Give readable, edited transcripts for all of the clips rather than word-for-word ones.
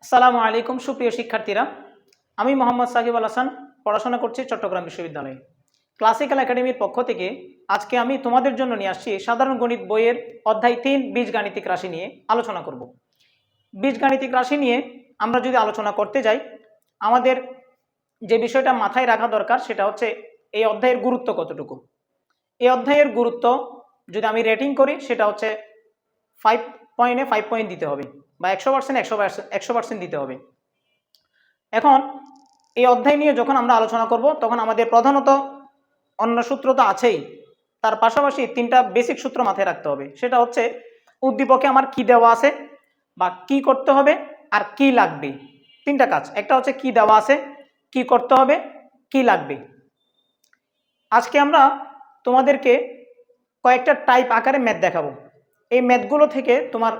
আসসালামু আলাইকুম সুপ্রিয় শিক্ষার্থীরা, আমি মোহাম্মদ সাকিব আল হাসান পড়াশোনা করছি চট্টগ্রাম বিশ্ববিদ্যালয়ে। ক্লাসিক্যাল একাডেমির পক্ষ থেকে আজকে আমি তোমাদের জন্য নিয়ে আসছি সাধারণ গণিত বইয়ের অধ্যায় 3 বীজগাণিতিক রাশি নিয়ে আলোচনা করব। বীজগাণিতিক রাশি নিয়ে আমরা যদি আলোচনা করতে যাই, আমাদের যে বিষয়টা মাথায় রাখা দরকার সেটা হচ্ছে এই অধ্যায়ের গুরুত্ব কতটুকু। এই অধ্যায়ের গুরুত্ব যদি আমি রেটিং করি সেটা হচ্ছে 5 পয়েন্টে 5 পয়েন্ট দিতে হবে, বা 100% 100% দিতে হবে। এখন এই অধ্যায় নিয়ে যখন আমরা আলোচনা করব তখন আমাদের প্রধানত অন্য সূত্র তো আছেই, তার পাশাপাশি 3টা বেসিক সূত্র মাথায় রাখতে হবে। সেটা হচ্ছে উদ্দীপকে আমার কি দেওয়া আছে বা কি করতে হবে আর কি লাগবে। 3টা কাজ, একটা হচ্ছে কি দেওয়া আছে, কি করতে হবে, কি লাগবে। আজকে আমরা তোমাদেরকে কয়েকটা টাইপ আকারে ম্যাথ দেখাবো। এই ম্যাথগুলো থেকে তোমার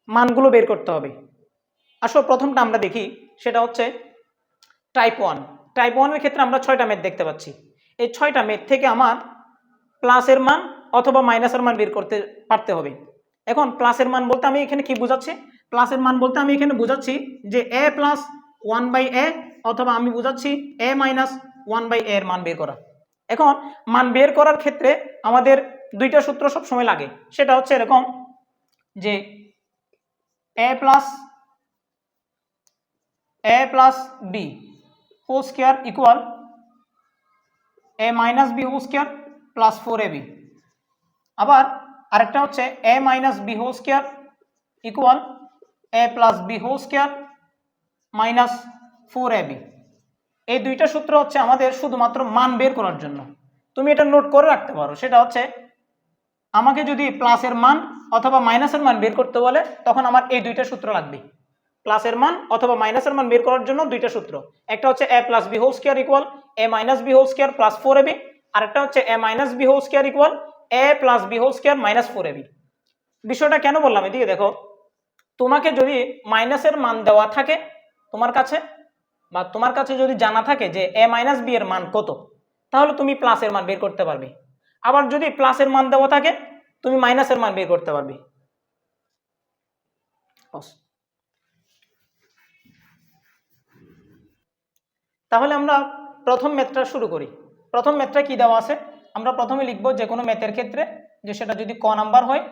মানগুলো বের করতে হবে। আসো প্রথমটা আমরা দেখি, সেটা হচ্ছে টাইপ 1। টাইপ 1-এর ক্ষেত্রে আমরা 6টা ম্যাথ দেখতে পাচ্ছি। এই 6টা ম্যাথ থেকে আমার প্লাসের মান অথবা মাইনাসের মান বের করতে পারতে হবে। এখন প্লাসের মান বলতে আমি এখানে কি বোঝাচ্ছি? প্লাসের মান বলতে আমি এখানে বোঝাচ্ছি যে a প্লাস 1/a, অথবা আমি বোঝাচ্ছি a মাইনাস 1/a এর মান বের করা। এখন মান বের করার ক্ষেত্রে আমাদের 2টা সূত্র সব সময় লাগে। সেটা হচ্ছে এরকম যে a plus b whole square equal a minus b whole square plus 4ab। আবার আরেকটা হচ্ছে a minus b whole square equal a plus b whole square minus 4ab। এই 2টা সূত্র হচ্ছে আমাদের শুধুমাত্র মান বের করার জন্য। তুমি এটা নোট করে রাখতে পারো। সেটা হচ্ছে আমাকে যদি প্লাসের মান অথবা মাইনাসের মান বের করতে বলে তখন আমার এই 2টা সূত্র লাগবে। প্লাসের মান অথবা মাইনাসের মান বের করার জন্য 2টা সূত্র, একটা হচ্ছে a plus b whole square equal a minus b whole square plus 4ab, আর একটা হচ্ছে a minus b whole square equal a plus b whole square minus 4ab। বিষয়টা কেন বললাম, এদিকে দেখো, তোমাকে যদি মাইনাসের মান দেওয়া থাকে তোমার কাছে, বা তোমার কাছে যদি জানা থাকে যে a মাইনাস b এর মান কত, তাহলে তুমি প্লাসের মান বের করতে পারবে। আবার যদি প্লাসের মান দেওয়া থাকে তুমি মাইনাসের মান বের করতে পারবে। তাহলে আমরা প্রথম ম্যাথটা শুরু করি। প্রথম ম্যাথটা কি দেওয়া আছে, আমরা প্রথমে লিখব যে কোনো ম্যাথের ক্ষেত্রে যে সেটা যদি ক নাম্বার হয়,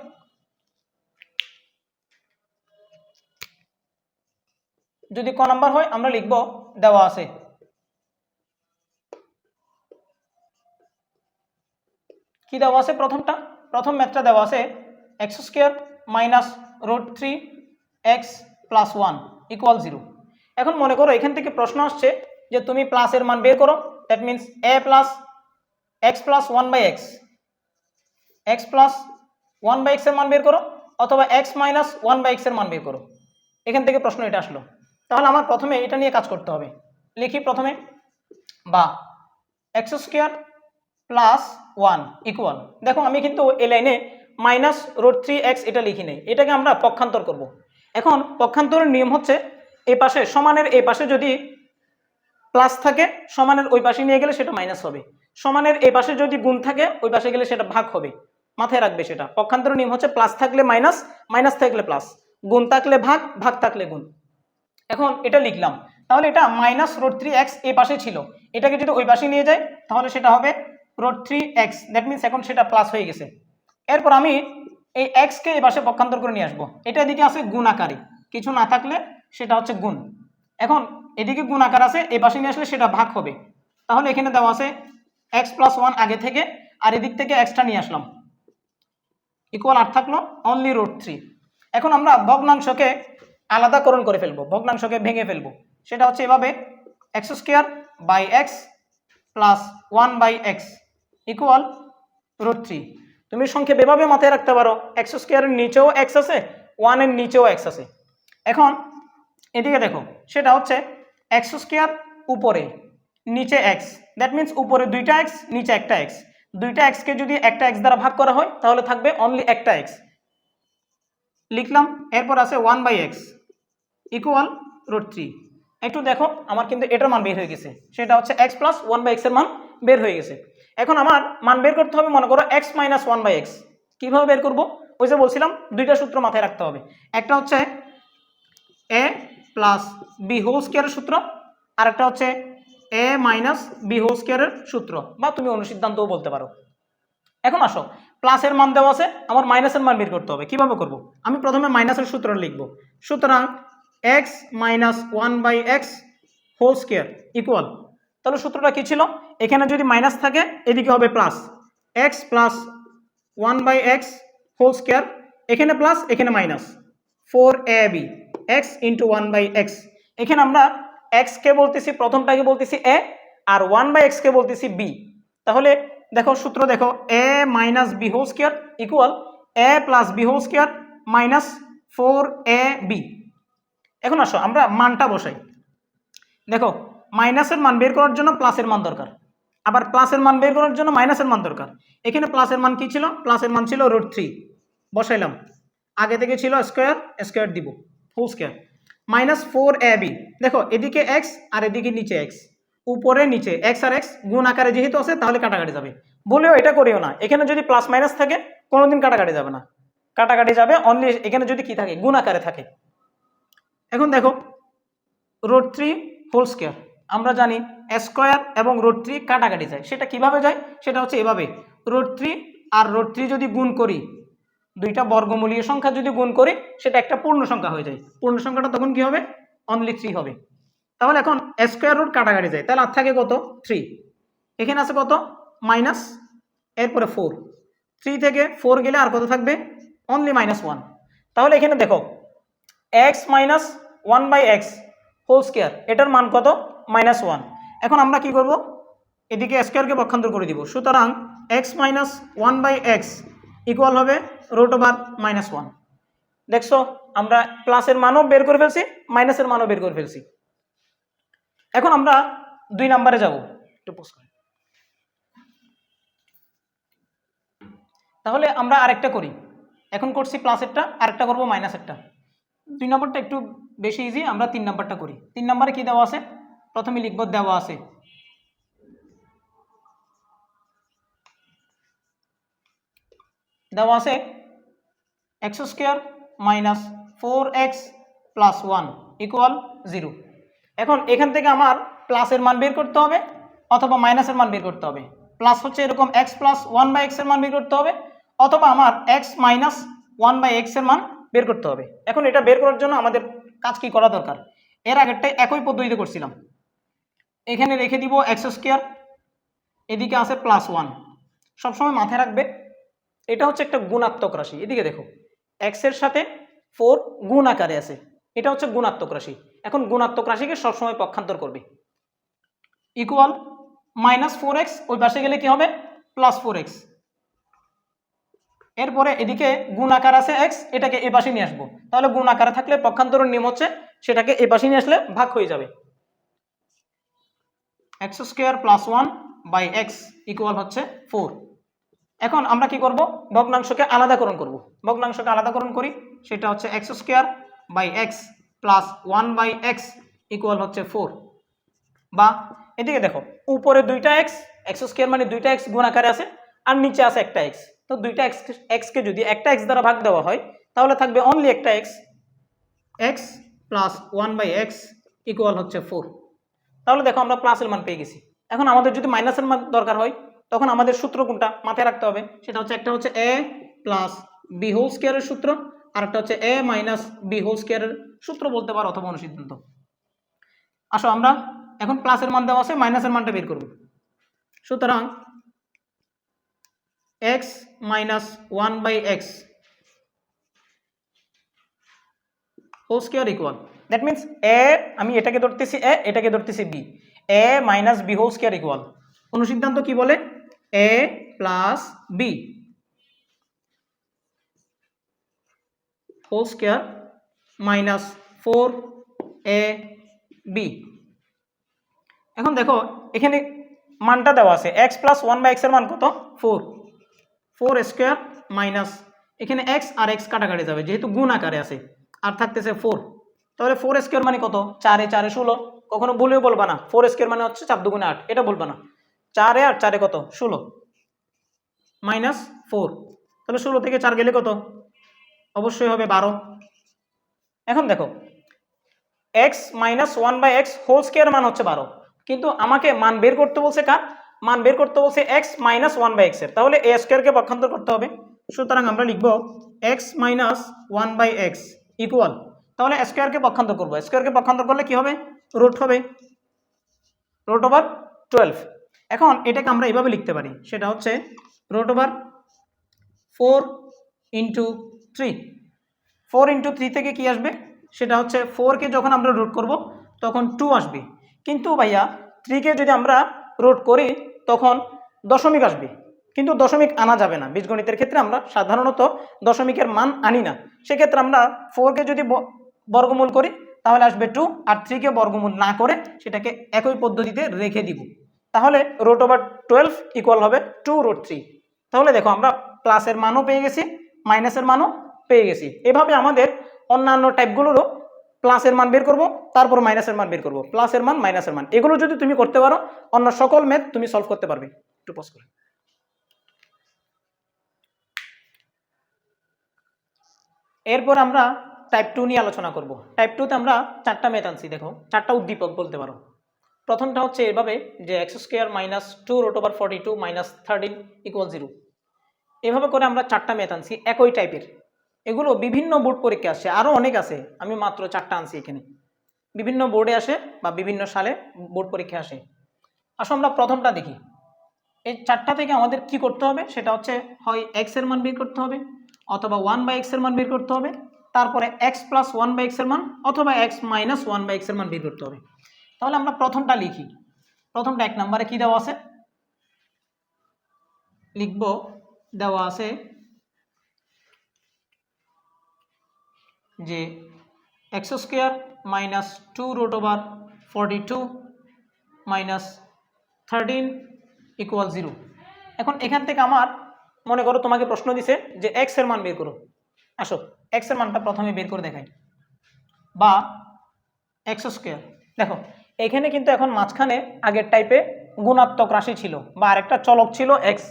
যদি ক নাম্বার হয় আমরা লিখব দেওয়া আছে কি দেওয়া আছে। প্রথম ম্যাথটা দেওয়া আছে x square minus root 3x plus 1 equal 0। এখন মনে করো এখান থেকে প্রশ্ন আসছে যে তুমি প্লাসের মান বের করো। That means a plus x plus 1/x, x plus 1/x এর মান বের করো, অথবা x মাইনাস 1/x এর মান বের করো। এখান থেকে প্রশ্ন এটা আসলো। তাহলে আমার প্রথমে এটা নিয়ে কাজ করতে হবে। লিখি প্রথমে, বা এক্স স্কয়ার প্লাস 1 ইকুয়াল, দেখো আমি কিন্তু এই লাইনে মাইনাস রুট 3x এটা লিখি নেই, এটাকে আমরা পক্ষান্তর করব। এখন পক্ষান্তরের নিয়ম হচ্ছে এই পাশে সমানের এই পাশে যদি প্লাস থাকে সমানের ওই পাশে নিয়ে গেলে সেটা মাইনাস হবে, সমানের এই পাশে যদি গুণ থাকে ওই পাশে গেলে সেটা ভাগ হবে। মাথায় রাখবে সেটা। পক্ষান্তরের নিয়ম হচ্ছে প্লাস থাকলে মাইনাস, মাইনাস থাকলে প্লাস, গুণ থাকলে ভাগ, ভাগ থাকলে গুণ। এখন এটা লিখলাম, তাহলে এটা মাইনাস রুট 3x এই পাশে ছিল, এটাকে যদি ওই পাশে নিয়ে যাই তাহলে সেটা হবে রুট 3x। দ্যাট মিনস এখন সেটা প্লাস হয়ে গেছে। এরপর আমি এই x কে এই পাশে পক্ষান্তর করে নিয়ে আসবো। এটা এদিকে আছে গুণ আকারে, কিছু না থাকলে সেটা হচ্ছে গুণ। এখন এদিকে গুণ আকার আছে, এই পাশে নিয়ে আসলে সেটা ভাগ হবে। তাহলে এখানে দেওয়া আছে x প্লাস 1 আগে থেকে, আর এদিক থেকে xটা নিয়ে আসলাম, ইকুয়াল আর থাকলো অনলি রুট 3। এখন আমরা ভগ্নাংশকে আলাদাকরণ করে ফেলবো, ভগ্নাংশকে ভেঙে ফেলবো। সেটা হচ্ছে এভাবে x square by x plus 1/x equal root 3। তুমি সংক্ষেপ এভাবে মাথায় রাখতে পারো, এক্স স্কয়ারের নিচেও এক্স আছে, 1 এর নিচেও এক্স আছে। এখন এদিকে দেখো, সেটা হচ্ছে এক্স স্কয়ার উপরে নিচে এক্স, দ্যাট মিনস উপরে 2টা এক্স নিচে একটা এক্স। 2টা এক্সকে যদি একটা এক্স দ্বারা ভাগ করা হয় তাহলে থাকবে অনলি একটা এক্স, লিখলাম। এরপর আছে 1/x ইকুয়াল রুট 3। একটু দেখো আমার কিন্তু এটার মান বের হয়ে গেছে, সেটা হচ্ছে x প্লাস 1/x এর মান বের হয়ে গেছে। এখন আমার মান বের করতে হবে, মনে করো x মাইনাস 1/x। কীভাবে বের করব? ওই যে বলছিলাম 2টা সূত্র মাথায় রাখতে হবে। একটা হচ্ছে এ প্লাস বি হোল স্কোয়ারের সূত্র, আর একটা হচ্ছে এ মাইনাস বি হোল স্কোয়ারের সূত্র, বা তুমি অনুসিদ্ধান্তও বলতে পারো। এখন আসো, প্লাসের মান দেওয়া আছে, আমার মাইনাসের মান বের করতে হবে। কিভাবে করব? আমি প্রথমে মাইনাসের সূত্র লিখব। সুতরাং x minus one by x whole square equal, তাহলে সূত্রটা কি ছিল? এখানে যদি মাইনাস থাকে এদিকে হবে plus, x plus one by x whole square, এখানে প্লাস এখানে minus, 4ab x into one by x. এখানে আমরা এক্সকে বলতেছি, প্রথমটাকে বলতেছি এ, আর ওয়ান বাই এক্সকে বলতেছি বি। তাহলে দেখো সূত্র দেখো, A minus B whole square equal A plus B whole square minus 4ab। এখন আসো আমরা মানটা বসাই। দেখো মাইনাসের মান বের করার জন্য প্লাসের মান দরকার, আবার প্লাসের মান বের করার জন্য মাইনাসের মান দরকার। এখানে প্লাসের মান কি ছিল? প্লাসের মান ছিল √3, বসাইলাম। আগে থেকে ছিল স্কোয়ার, স্কোয়ার দিব, হোল স্কোয়ার মাইনাস 4ab। দেখো এদিকে এক্স আর এদিকে নিচে এক্স, উপরে নিচে এক্স আর এক্স গুণ আকারে যেহেতু আছে তাহলে কাটাকাটি যাবে। বলেও এটা করিও না, এখানে যদি প্লাস মাইনাস থাকে কোনোদিন কাটাকাটি যাবে না, কাটাকাটি যাবে অনলি এখানে যদি কি থাকে, গুণ আকারে থাকে। এখন দেখো √3 হোল স্কোয়ার, আমরা জানি স্কোয়ার এবং √3 কাটাকাটি যায়। সেটা কিভাবে যায়? সেটা হচ্ছে এভাবে, √3 আর √3 যদি গুণ করি, দুইটা বর্গমূলীয় সংখ্যা যদি গুণ করি সেটা একটা পূর্ণ সংখ্যা হয়ে যায়। পূর্ণ সংখ্যাটা তখন কি হবে? অনলি 3 হবে। তাহলে এখন স্কোয়ার রুট কাটাকাটি যায়, তাহলে আর থাকে কত? 3। এখানে আছে কত? মাইনাস, এরপরে 4, 3 থেকে 4 গেলে আর কত থাকবে? অনলি -1। তাহলে এখানে দেখো x minus one by x whole square, এটার মান কত? -1। এখন আমরা কি করব? এদিকে স্কোয়ারকে পক্ষান্তর করে দিব। সুতরাং x minus one by x equal হবে √1। দেখছো আমরা প্লাসের মানও বের করে ফেলছি, মাইনাসের মানও বের করে ফেলছি। এখন আমরা 2 নম্বরে যাব। তাহলে আমরা আরেকটা করি, এখন করছি প্লাসেরটা, আরেকটা করব মাইনাসেরটা। 2 নম্বরটা একটু বেশি ইজি, আমরা 3 নম্বরটা করি। 3 নম্বরে কি দেওয়া আছে? প্রথমে লিখব, দেওয়া আছে x square minus 4x plus 1 equal 0। এখন এখান থেকে আমার প্লাসের মান বের করতে হবে অথবা মাইনাসের মান বের করতে হবে। প্লাস হচ্ছে এরকম x plus one by x এর মান বের করতে হবে, অথবা আমার x minus one by x এর মান বের করতে হবে। এখন এটা বের করার জন্য আমাদের কাজ কি করা দরকার? এর আগেরটাই একই পদ্ধতিতে করছিলাম। এখানে রেখে দিব এক্স স্কোয়ার, এদিকে আছে +1। সবসময় মাথায় রাখবে এটা হচ্ছে একটা গুণাত্মক রাশি। এদিকে দেখো এক্স এর সাথে 4 গুণ আকারে আছে, এটা হচ্ছে গুণাত্মক রাশি। এখন গুণাত্মক রাশিকে সবসময় পক্ষান্তর করবে। ইকুয়াল -4x, ওই পাশে গেলে কি হবে? +4x। এরপরে এদিকে গুণ আকার আছে x, এটাকে এ পাশে নিয়ে আসবো। তাহলে গুণ আকারে থাকলে পক্ষান্তরের নিয়ম হচ্ছে সেটাকে এ পাশে নিয়ে আসলে ভাগ হয়ে যাবে। x square +1 by x equal হচ্ছে 4। এখন আমরা কি করব? ভগ্নাংশকে আলাদাকরণ করব। ভগ্নাংশকে আলাদাকরণ করি, সেটা হচ্ছে x square by x plus 1 by x equal হচ্ছে 4। বা এদিকে দেখো উপরে দুইটা এক্স, এক্স স্কোয়ার মানে দুইটা এক্স গুণ আকারে আছে, আর নিচে আছে একটা এক্স। তো দুইটা এক্সকে যদি একটা এক্স দ্বারা ভাগ দেওয়া হয় তাহলে থাকবে অনলি একটা x, x plus 1 by x equal হচ্ছে 4। তাহলে দেখো আমরা প্লাসের মান পেয়ে গেছি। এখন আমাদের যদি মাইনাসের মান দরকার হয় তখন আমাদের সূত্র কোনটা মাথায় রাখতে হবে? সেটা হচ্ছে একটা হচ্ছে এ প্লাস বি হোল স্কোয়ারের সূত্র, আর একটা হচ্ছে এ মাইনাস বি হোল স্কোয়ারের সূত্র বলতে পারো, অথবা অনুসিদ্ধান্ত। আসো আমরা এখন প্লাসের মান দেওয়া আছে, মাইনাসের মানটা বের করব। সুতরাং x minus 1 by x whole square equal, that means A, আমি এটাকে ধরতেছি এ, এটাকে ধরতেছি B, A minus B whole square equal, অনুসিদ্ধান্ত কি বলে? A plus B whole square minus 4ab। এখন দেখো এখানে মানটা দেওয়া আছে এক্স প্লাস 1 বাই এক্স এর মান কত? 4 স্কোয়ার মাইনাস, এখানে এক্স আর এক্স কাটাকাটি যাবে যেহেতু গুণ আকারে আছে, আর থাকতেছে 4। তাহলে 4 স্কোয়ার মানে কত? 4 এ 4 এ 16। কখনো বলেও বলবা না 4 স্কোয়ার মানে হচ্ছে 4 দুগুণে 8, এটা বলবা না। 4 এ 8, 4 এ কত? 16 মাইনাস 4। তাহলে 16 থেকে 4 গেলে কত? অবশ্যই হবে 12। এখন দেখো x minus one by x whole square মান হচ্ছে 12, কিন্তু আমাকে মান বের করতে বলছে কার, মান বের করতে বলছে এক্স মাইনাস ওয়ান বাই এক্সের, তাহলে এ স্কোয়ারকে পক্ষান্তর করতে হবে। সুতরাং আমরা লিখব x minus one by x equal, তাহলে স্কোয়ারকে পক্ষান্তর করবো, স্কোয়ারকে পক্ষান্তর করলে কি হবে, রুট হবে, রুট ওভার 12। এখন এটাকে আমরা এভাবে লিখতে পারি, সেটা হচ্ছে রুট ওভার 4 ইন্টু 3। 4 ইন্টু 3 থেকে কি আসবে, সেটা হচ্ছে 4কে যখন আমরা রুট করব তখন 2 আসবে, কিন্তু ভাইয়া 3কে যদি আমরা রুট করি তখন দশমিক আসবে, কিন্তু দশমিক আনা যাবে না, বীজগণিতের ক্ষেত্রে আমরা সাধারণত দশমিকের মান আনি না। সেক্ষেত্রে আমরা 4কে যদি বর্গমূল করি তাহলে আসবে 2, আর 3কে বর্গমূল না করে সেটাকে একই পদ্ধতিতে রেখে দিব, তাহলে রুট ওভার 12 ইকুয়াল হবে 2 রুট 3। তাহলে দেখো আমরা প্লাসের মানও পেয়ে গেছি, মাইনাসের মানও পেয়ে গেছি। এভাবে আমাদের অন্যান্য টাইপগুলোরও প্লাসের মান বের করব, তারপর মাইনাসের মান বের করব, প্লাসের মান মাইনাসের মান, এগুলো যদি তুমি করতে পারো অন্য সকল ম্যাথ তুমি সলভ করতে পারবে। একটু পজ করে। এরপর আমরা টাইপ 2 নিয়ে আলোচনা করব। টাইপ 2তে আমরা 4টা ম্যাথ আনছি, দেখো 4টা উদ্দীপক বলতে পারো। প্রথমটা হচ্ছে এভাবে যে x square minus 2 root over 42 minus 13 equal 0। এভাবে করে আমরা 4টা ম্যাথ আনছি একই টাইপের, এগুলো বিভিন্ন বোর্ড পরীক্ষা আসে, আরও অনেক আছে, আমি মাত্র 4টা আনছি এখানে, বিভিন্ন বোর্ডে আসে বা বিভিন্ন সালে বোর্ড পরীক্ষা আসে। আসো আমরা প্রথমটা দেখি। এই 4টা থেকে আমাদের কি করতে হবে, সেটা হচ্ছে হয় এক্স এর মান বের করতে হবে, অথবা 1 বাই এক্স এর মান বের করতে হবে, তারপরে এক্স প্লাস 1 বাই এক্স এর মান, অথবা এক্স মাইনাস 1 বাই এক্স এর মান বের করতে হবে। তাহলে আমরা প্রথমটা লিখি। প্রথমটা 1 নম্বরে কি দেওয়া আছে, লিখব, দেওয়া আছে যে x square minus 2 root over 42 minus 13 equal 0। এখন এখান থেকে আমার মনে করো তোমাকে প্রশ্ন দিছে যে এক্স এর মান বের করো, আসো এক্স এর মানটা প্রথমে বের করে দেখাই, বা এক্স স্কোয়ার। দেখো এখানে কিন্তু এখন মাঝখানে আগের টাইপে গুণাত্মক রাশি ছিল বা আরেকটা চলক ছিল এক্স,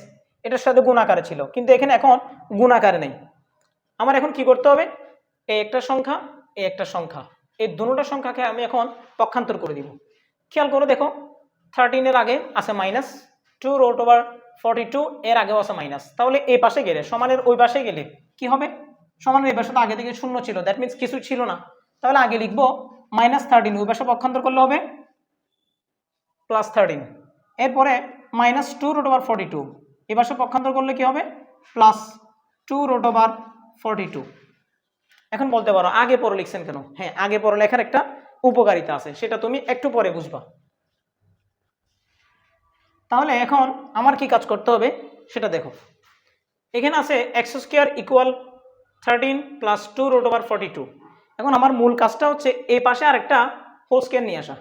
এটার সাথে গুণাকারে ছিল, কিন্তু এখানে এখন গুণাকারে নেই। আমার এখন কি করতে হবে, এই একটা সংখ্যা, এই একটা সংখ্যা, এই দুটোটা সংখ্যাকে আমি এখন পক্ষান্তর করে দিব। খেয়াল করো, দেখো 13 এর আগে আছে মাইনাস, 2 রুট ওভার 42 এর আগেও আছে মাইনাস, তাহলে এই পাশে গেলে সমানের ওই পাশে গেলে কি হবে, সমানের এই পাশে তো আগে থেকে শূন্য ছিল, দ্যাট মিনস কিছু ছিল না, তাহলে আগে লিখবো মাইনাস 13, ওই পাশে পক্ষান্তর করলে হবে প্লাস 13, এরপরে মাইনাস 2 রুট ওভার 42, এই পাশে পক্ষান্তর করলে কি হবে প্লাস 2 রুট ওভার 42। এখন বলতে পারো আগে পরে লিখছেন কেন, হ্যাঁ আগে পরে লেখার একটা উপকারিতা আছে, সেটা তুমি একটু পরে বুঝবা। তাহলে এখন আমার কি কাজ করতে হবে সেটা দেখো, এখানে আছে x square equal 13 plus 2 root over 42। এখন আমার মূল কাজটা হচ্ছে এই পাশে আরেকটা হোল স্কোয়ার নিয়ে আসা।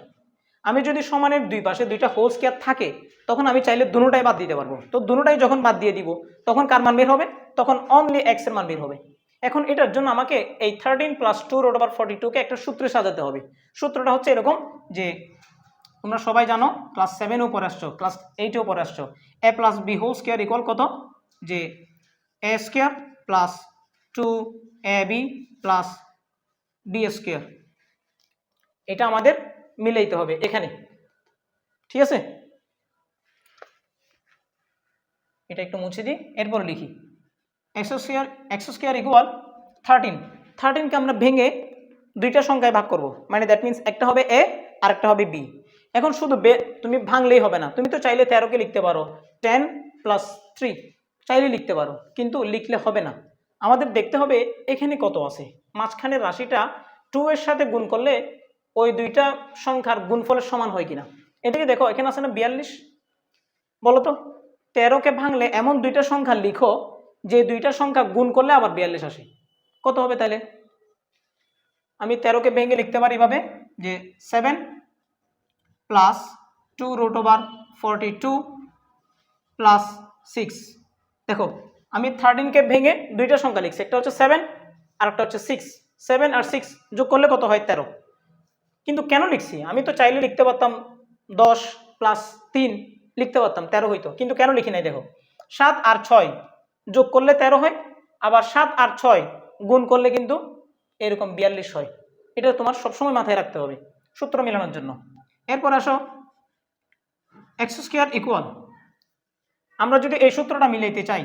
আমি যদি সমানের দুই পাশে দুইটা হোল স্কোয়ার থাকে তখন আমি চাইলে দুটোটাই বাদ দিতে পারবো, তো দুটোটাই যখন বাদ দিয়ে দিব তখন কার মান বের হবে, তখন অনলি এক্স এর মান বের হবে। এখন এটার জন্য আমাকে এই 13 প্লাস 2 রুট ওভার 42কে একটা সূত্রে সাজাতে হবে। সূত্রটা হচ্ছে এরকম যে তোমরা সবাই জানো, ক্লাস 7-এও পড়ে আসছো, ক্লাস 8-এও পড়ে আসছো, A plus B whole square equal কত, যে A square plus 2ab plus B square, এটা আমাদের মিলাইতে হবে এখানে, ঠিক আছে। এটা একটু মুছে দিই, এরপর লিখি এক্স স্কোয়ার ইকুয়াল 13কে আমরা ভেঙে দুইটা সংখ্যায় ভাগ করব, মানে দ্যাট মিনস একটা হবে এ আর একটা হবে বি। এখন শুধু তুমি ভাঙলেই হবে না, তুমি তো চাইলে 13কে লিখতে পারো 10 প্লাস 3, চাইলে লিখতে পারো, কিন্তু লিখলে হবে না, আমাদের দেখতে হবে এখানে কত আছে, মাঝখানের রাশিটা 2 এর সাথে গুণ করলে ওই দুইটা সংখ্যার গুণফলের সমান হয় কিনা। এটাকে দেখো, এখানে আছে না 42, বলো তো 13কে ভাঙলে এমন দুইটা সংখ্যা লিখো যে দুইটা সংখ্যা গুণ করলে আবার 42 আসে, কত হবে তাহলে। আমি 13কে ভেঙে লিখতে পারি এভাবে যে 7 প্লাস 2 রুট ওভার 42 প্লাস 6। দেখো আমি 13কে ভেঙে দুইটা সংখ্যা লিখছি, একটা হচ্ছে 7 আর একটা হচ্ছে 6, 7 আর 6 যোগ করলে কত হয় 13। কিন্তু কেন লিখছি, আমি তো চাইলে লিখতে পারতাম 10 প্লাস 3 লিখতে পারতাম, 13 হইতো, কিন্তু কেন লিখি নাই, দেখো 7 আর 6 যোগ করলে 13 হয়, আবার 7 আর 6 গুণ করলে কিন্তু এরকম 42 হয়। এটা তোমার সবসময় মাথায় রাখতে হবে সূত্র মেলানোর জন্য। এরপর আসো এক্স স্কোয়ার ইকুয়াল, আমরা যদি এই সূত্রটা মিলাইতে চাই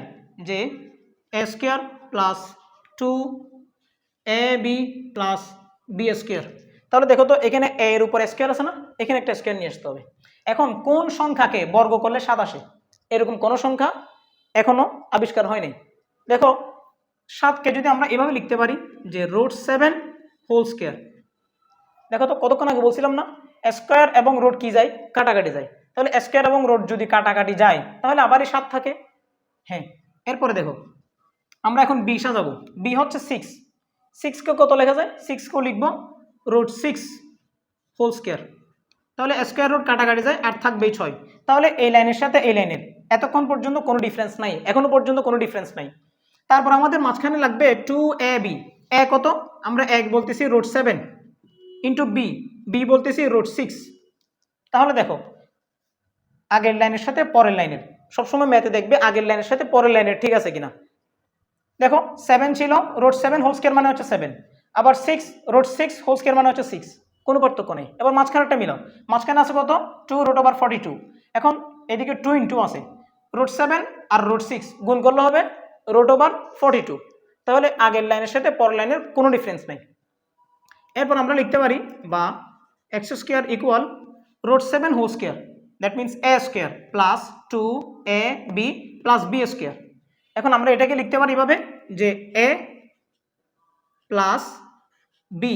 যে A square plus 2ab plus B square, তাহলে দেখো তো এখানে এ এর উপর স্কোয়ার আছে না, এখানে একটা স্কোয়ার নিয়ে আসতে হবে। এখন কোন সংখ্যাকে বর্গ করলে 7 আসে? এরকম কোন সংখ্যা এখনো আবিষ্কার হয়নি। দেখো 7কে যদি আমরা এভাবে লিখতে পারি যে √7 হোল স্কোয়ার, দেখো তো কতক্ষণ আগে বলছিলাম না স্কোয়ার এবং রুট কি যায়, কাটাকাটি যায়, তাহলে স্কোয়ার এবং রুট যদি কাটাকাটি যায় তাহলে আবারই 7 থাকে। হ্যাঁ, এরপরে দেখো আমরা এখন বি সাজাবো। বি হচ্ছে 6কে কত লেখা যায়, 6কেও লিখবো √6 হোল স্কোয়ার, তাহলে স্কোয়ার রুট কাটাকাটি যায় আর থাকবেই 6। তাহলে এই লাইনের সাথে এই লাইনের এতক্ষণ পর্যন্ত কোনো ডিফারেন্স নাই, এখনো পর্যন্ত কোনো ডিফারেন্স নাই। তারপর আমাদের মাঝখানে লাগবে 2ab, এ কত, আমরা এক বলতেছি √7 ইন্টু বি বলতেছি √6। তাহলে দেখো আগের লাইনের সাথে পরের লাইনের, সবসময় ম্যাথে দেখবে আগের লাইনের সাথে পরের লাইনের ঠিক আছে কিনা। দেখো 7 ছিল, √7 হোল স্কোয়ার মানে হচ্ছে 7, আবার 6 √6 হোল স্কোয়ার মানে হচ্ছে 6, কোনো পার্থক্য নেই। এবার মাঝখানেরটা মিলাও, মাঝখানে আছে কত 2√42, এখন এদিকে 2 ইন্টু আছে √7 আর √6 গুণ করলে হবে √42, তাহলে আগের লাইনের সাথে পরের লাইনের কোনো ডিফারেন্স নেই। এরপর আমরা লিখতে পারি বা x square equal √7 whole square, that means a square plus 2ab plus B square. এখন আমরা এটাকে লিখতে পারি এভাবে যে এ প্লাস বি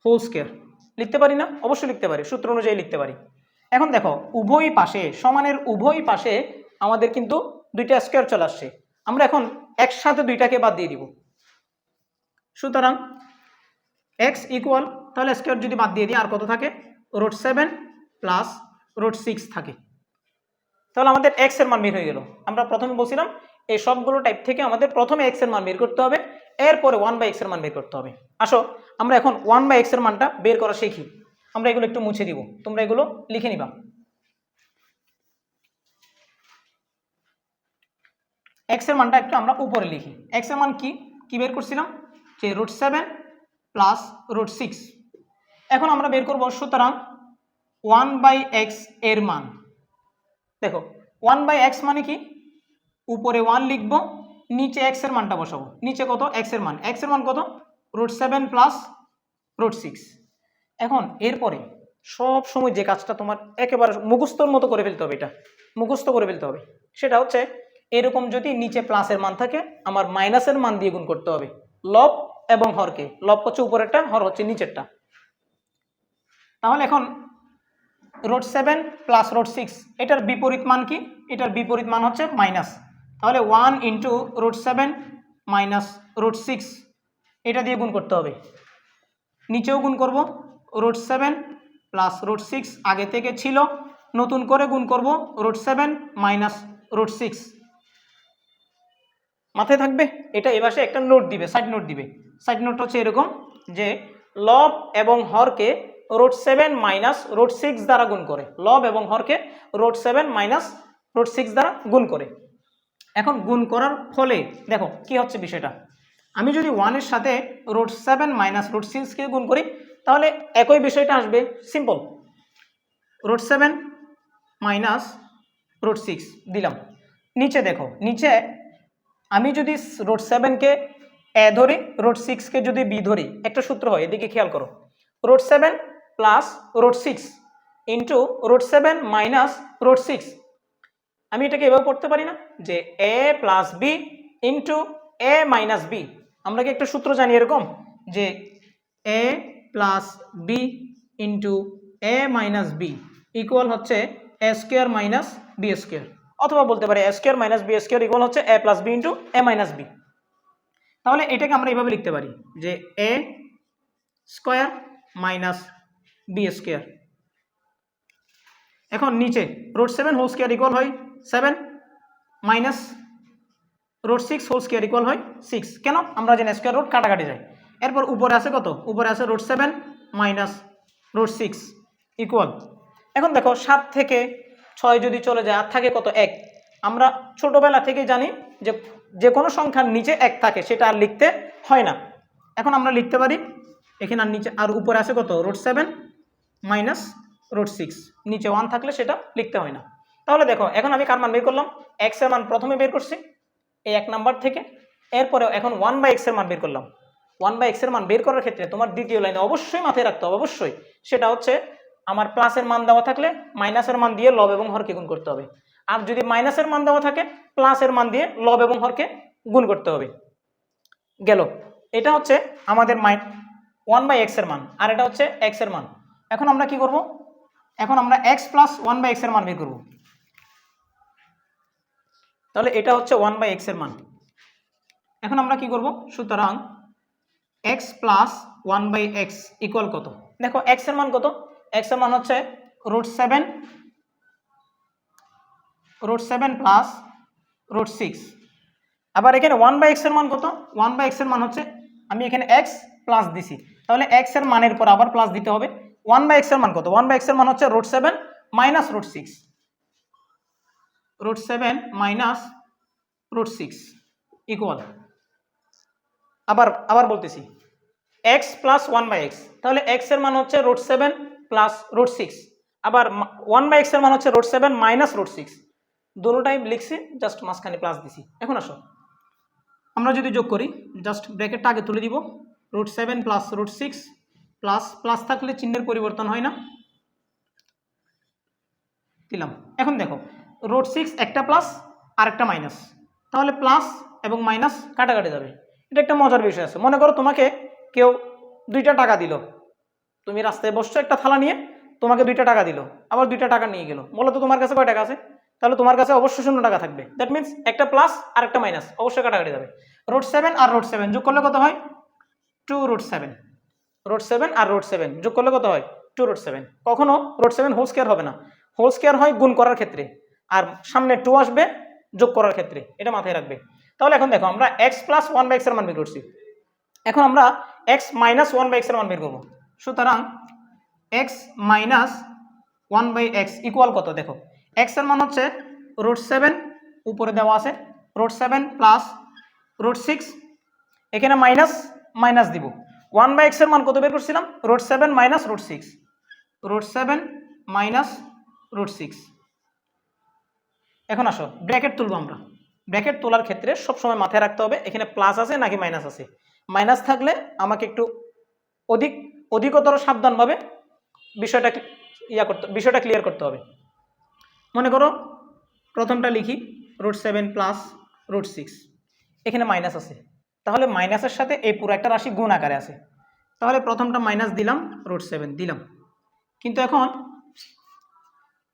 হোল স্কোয়ার, লিখতে পারি না? অবশ্যই লিখতে পারি, সূত্র অনুযায়ী লিখতে পারি। এখন দেখো উভয় পাশে সমানের উভয় পাশে আমাদের কিন্তু দুইটা স্কোয়ার চলে আসছে, আমরা এখন একসাথে দুইটাকে বাদ দিয়ে দিব। সুতরাং এক্স ইকুয়াল, তাহলে স্কোয়ার যদি বাদ দিয়ে দিই আর কত থাকে √7 প্লাস √6 থাকে, তাহলে আমাদের এক্স এর মান বের হয়ে গেল। আমরা প্রথমে বলছিলাম এই সবগুলো টাইপ থেকে আমাদের প্রথমে এক্স এর মান বের করতে হবে, এরপরে 1/x এর মান বের করতে হবে। আসো আমরা এখন 1/x এর মানটা বের করা শিখি। আমরা এগুলো একটু মুছে দিব, তোমরা এগুলো লিখে নিবা। এক্স এর মানটা একটু আমরা উপরে লিখি। এক্স এর মান কি বের করছিলাম যে √7 প্লাস √6। এখন আমরা বের করব সুতরাং 1/x এর মান। দেখো 1/x মানে কি, উপরে 1 লিখব, নিচে x এর মানটা বসাবো। নিচে কত x এর মান, x এর মান কত √7 প্লাস √6। এখন এরপরে সব সময় যে কাজটা তোমার একেবারে মুখস্থর মতো করে ফেলতে হবে, এটা মুখস্থ করে ফেলতে হবে, সেটা হচ্ছে এরকম যদি নিচে প্লাসের মান থাকে আমার মাইনাসের মান দিয়ে গুণ করতে হবে লব এবং হরকে। লব হচ্ছে উপরেরটা, হর হচ্ছে নিচেরটা। তাহলে এখন √7 প্লাস √6 এটার বিপরীত মান কি, এটার বিপরীত মান হচ্ছে মাইনাস, তাহলে 1 ইন্টু √7 মাইনাস √6 এটা দিয়ে গুণ করতে হবে। নিচেও গুণ করব √7 প্লাস √6 আগে থেকে ছিল, নতুন করে গুণ করব √7 মাইনাস √6। মাথায় থাকবে এটা, এবারে একটা নোট দিবে, সাইড নোট দিবে। সাইড নোট হচ্ছে এরকম যে লব এবং হরকে √7 মাইনাস √6 দ্বারা গুণ করে, লব এবং হরকে √7 মাইনাস √6 দ্বারা গুণ করে। এখন গুণ করার ফলে দেখো কি হচ্ছে বিষয়টা, আমি যদি 1 এর সাথে √7 মাইনাস √6কে গুণ করি তাহলে একই বিষয়টা আসবে, সিম্পল। √7 মাইনাস √6 দিলাম। নিচে দেখো, নিচে আমি যদি √7কে এ ধরি, √6কে যদি বি ধরি, একটা সূত্র হয়, এদিকে খেয়াল করো, √7 প্লাস √6 ইন্টু √7 মাইনাস √6। আমি এটাকে এভাবে পড়তে পারি না যে এ plus B into A minus B. আমরা কি একটা সূত্র জানি এরকম যে এ plus B into A minus B equal হচ্ছে A square minus B square, অথবা বলতে পারি A square minus B square equal হচ্ছে A plus B into A minus B. তাহলে এটাকে আমরা এইভাবে লিখতে পারি যে A square minus B square. এখন নিচে √7 হোল স্কোয়ার ইকুয়াল হয় 7 মাইনাস √6 হোল স্কোয়ার ইকুয়াল হয় 6। কেন? আমরা জানি স্কোয়ার রুট কাটাকাটি যায়। এরপর উপরে আছে কত, উপরে আছে √7 মাইনাস √6 ইকুয়াল। এখন দেখো 7 থেকে 6 যদি চলে যায় আর থাকে কত 1। আমরা ছোটবেলা থেকে জানি যে কোনো সংখ্যার নিচে 1 থাকে সেটা আর লিখতে হয় না। এখন আমরা লিখতে পারি এখানে আর নিচে আর উপরে আছে কত √7 মাইনাস √6, নিচে 1 থাকলে সেটা লিখতে হয় না। তাহলে দেখো এখন আমি কার মান বের করলাম, এক্স এর মান প্রথমে বের করছি এই 1 নাম্বার থেকে, এরপরে এখন 1/x এর মান বের করলাম। 1/x এর মান বের করার ক্ষেত্রে তোমার দ্বিতীয় লাইনে অবশ্যই মাথায় রাখতে হবে, অবশ্যই, সেটা হচ্ছে আমার প্লাসের মান দেওয়া থাকলে মাইনাসের মান দিয়ে লব এবং হরকে গুণ করতে হবে, আর যদি মাইনাসের মান দেওয়া থাকে প্লাসের মান দিয়ে লব এবং হরকে গুণ করতে হবে। গেল, এটা হচ্ছে আমাদের 1/x এর মান, আর এটা হচ্ছে x এর মান। এখন আমরা কি করব, এখন আমরা x প্লাস 1/x এর মান বের করব। তাহলে এটা হচ্ছে 1/x এর মান। এখন আমরা কি করব, সুতরাং x প্লাস 1/x ইকুয়াল কত, দেখো x এর মান কত, x এর মান হচ্ছে √7 প্লাস √6। আবার এখানে 1/x এর মান কত, 1/x এর মান হচ্ছে, আমি এখানে x প্লাস দিছি, তাহলে x এর মানের পর আবার প্লাস দিতে হবে। 1/x এর মান কত, 1/x এর মান হচ্ছে √7 মাইনাস √6, √7 মাইনাস √6 ইকুয়াল, আবার বলতেছি x প্লাস 1/x, তাহলে x এর মান হচ্ছে √7 প্লাস √6, আবার 1/x এর মান হচ্ছে √7 মাইনাস √6, দুটোটাই লিখছি, জাস্ট মাঝখানে প্লাস দিছি। এখন আসো আমরা যদি যোগ করি, জাস্ট ব্র্যাকেটটা আগে তুলে দিব, √7 প্লাস √6 প্লাস প্লাস থাকলে চিহ্নের পরিবর্তন হয় না, দিলাম। এখন দেখো √6 একটা প্লাস আর একটা মাইনাস, তাহলে প্লাস এবং মাইনাস কাটাকাটি যাবে। এটা একটা মজার বিষয় আছে, মনে করো তোমাকে কেউ 2টা টাকা দিল, তুমি রাস্তায় বসছো একটা থালা নিয়ে, তোমাকে 2টা টাকা দিল, আবার 2টা টাকা নিয়ে গেল, বলো তো তোমার কাছে কয় টাকা আছে, তাহলে তোমার কাছে অবশ্যই 0 টাকা থাকবে। দ্যাট মিনস একটা প্লাস আর একটা মাইনাস অবশ্যই কাটাকাটি যাবে। √7 আর √7 যোগ করলে কত হয় 2√7, √7 আর √7 যোগ করলে কত হয় 2√7। কখনো √7 হোল স্কয়ার হবে না, হোল স্কয়ার হয় গুণ করার ক্ষেত্রে, আর সামনে 2 আসবে যোগ করার ক্ষেত্রে, এটা মাথায় রাখবে। তাহলে এখন দেখো আমরা x প্লাস 1/x এর মান বের করছি, এখন আমরা x মাইনাস 1/x এর মান বের করব। সুতরাং x মাইনাস 1/x ইকুয়াল কত, দেখো x এর মান হচ্ছে √7 উপরে দেওয়া আছে, √7 প্লাস √6, এখানে মাইনাস মাইনাস দিব, 1/x এর মান কত বের করছিলাম √7 মাইনাস √6, √7 মাইনাস √6। এখন আসো ব্র্যাকেট তুলব আমরা, ব্র্যাকেট তোলার ক্ষেত্রে সবসময় মাথায় রাখতে হবে এখানে প্লাস আছে নাকি মাইনাস আছে। মাইনাস থাকলে আমাকে একটু অধিকতর সাবধানভাবে বিষয়টা ক্লিয়ার করতে হবে। মনে করো প্রথমটা লিখি √7 প্লাস √6, এখানে মাইনাস আছে, তাহলে মাইনাসের সাথে এই পুরো একটা রাশি গুণ আকারে আছে, তাহলে প্রথমটা মাইনাস দিলাম, √7 দিলাম, কিন্তু এখন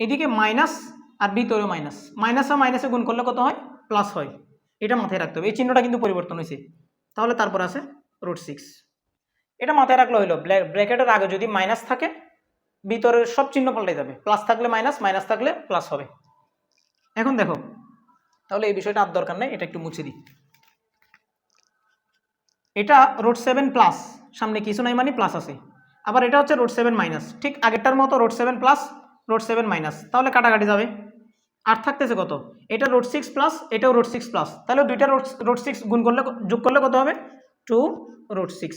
এদিকে মাইনাস আর ভিতরেও মাইনাস, মাইনাস আর মাইনাসে গুণ করলে কত হয় প্লাস হয়, এটা মাথায় রাখতে হবে। এই চিহ্নটা কিন্তু পরিবর্তন হয়েছে, তাহলে তারপর আছে √6, এটা মাথায় রাখলে হইলো। ব্র্যাকেটের আগে যদি মাইনাস থাকে ভিতরের সব চিহ্ন পাল্টে যাবে, প্লাস থাকলে মাইনাস, মাইনাস থাকলে প্লাস হবে। এখন দেখো তাহলে এই বিষয়টা আর দরকার নেই, এটা একটু মুছে দিই। এটা √7 প্লাস, সামনে কিছু নাই মানে প্লাস আছে, আবার এটা হচ্ছে √7 মাইনাস, ঠিক আগেরটার মতো √7 প্লাস √7 মাইনাস, তাহলে কাটাকাটি যাবে, আর থাকতেছে কত, এটা √6 প্লাস, এটাও √6 প্লাস, তাহলে দুইটা √6 গুণ করলে যোগ করলে কত হবে 2√6।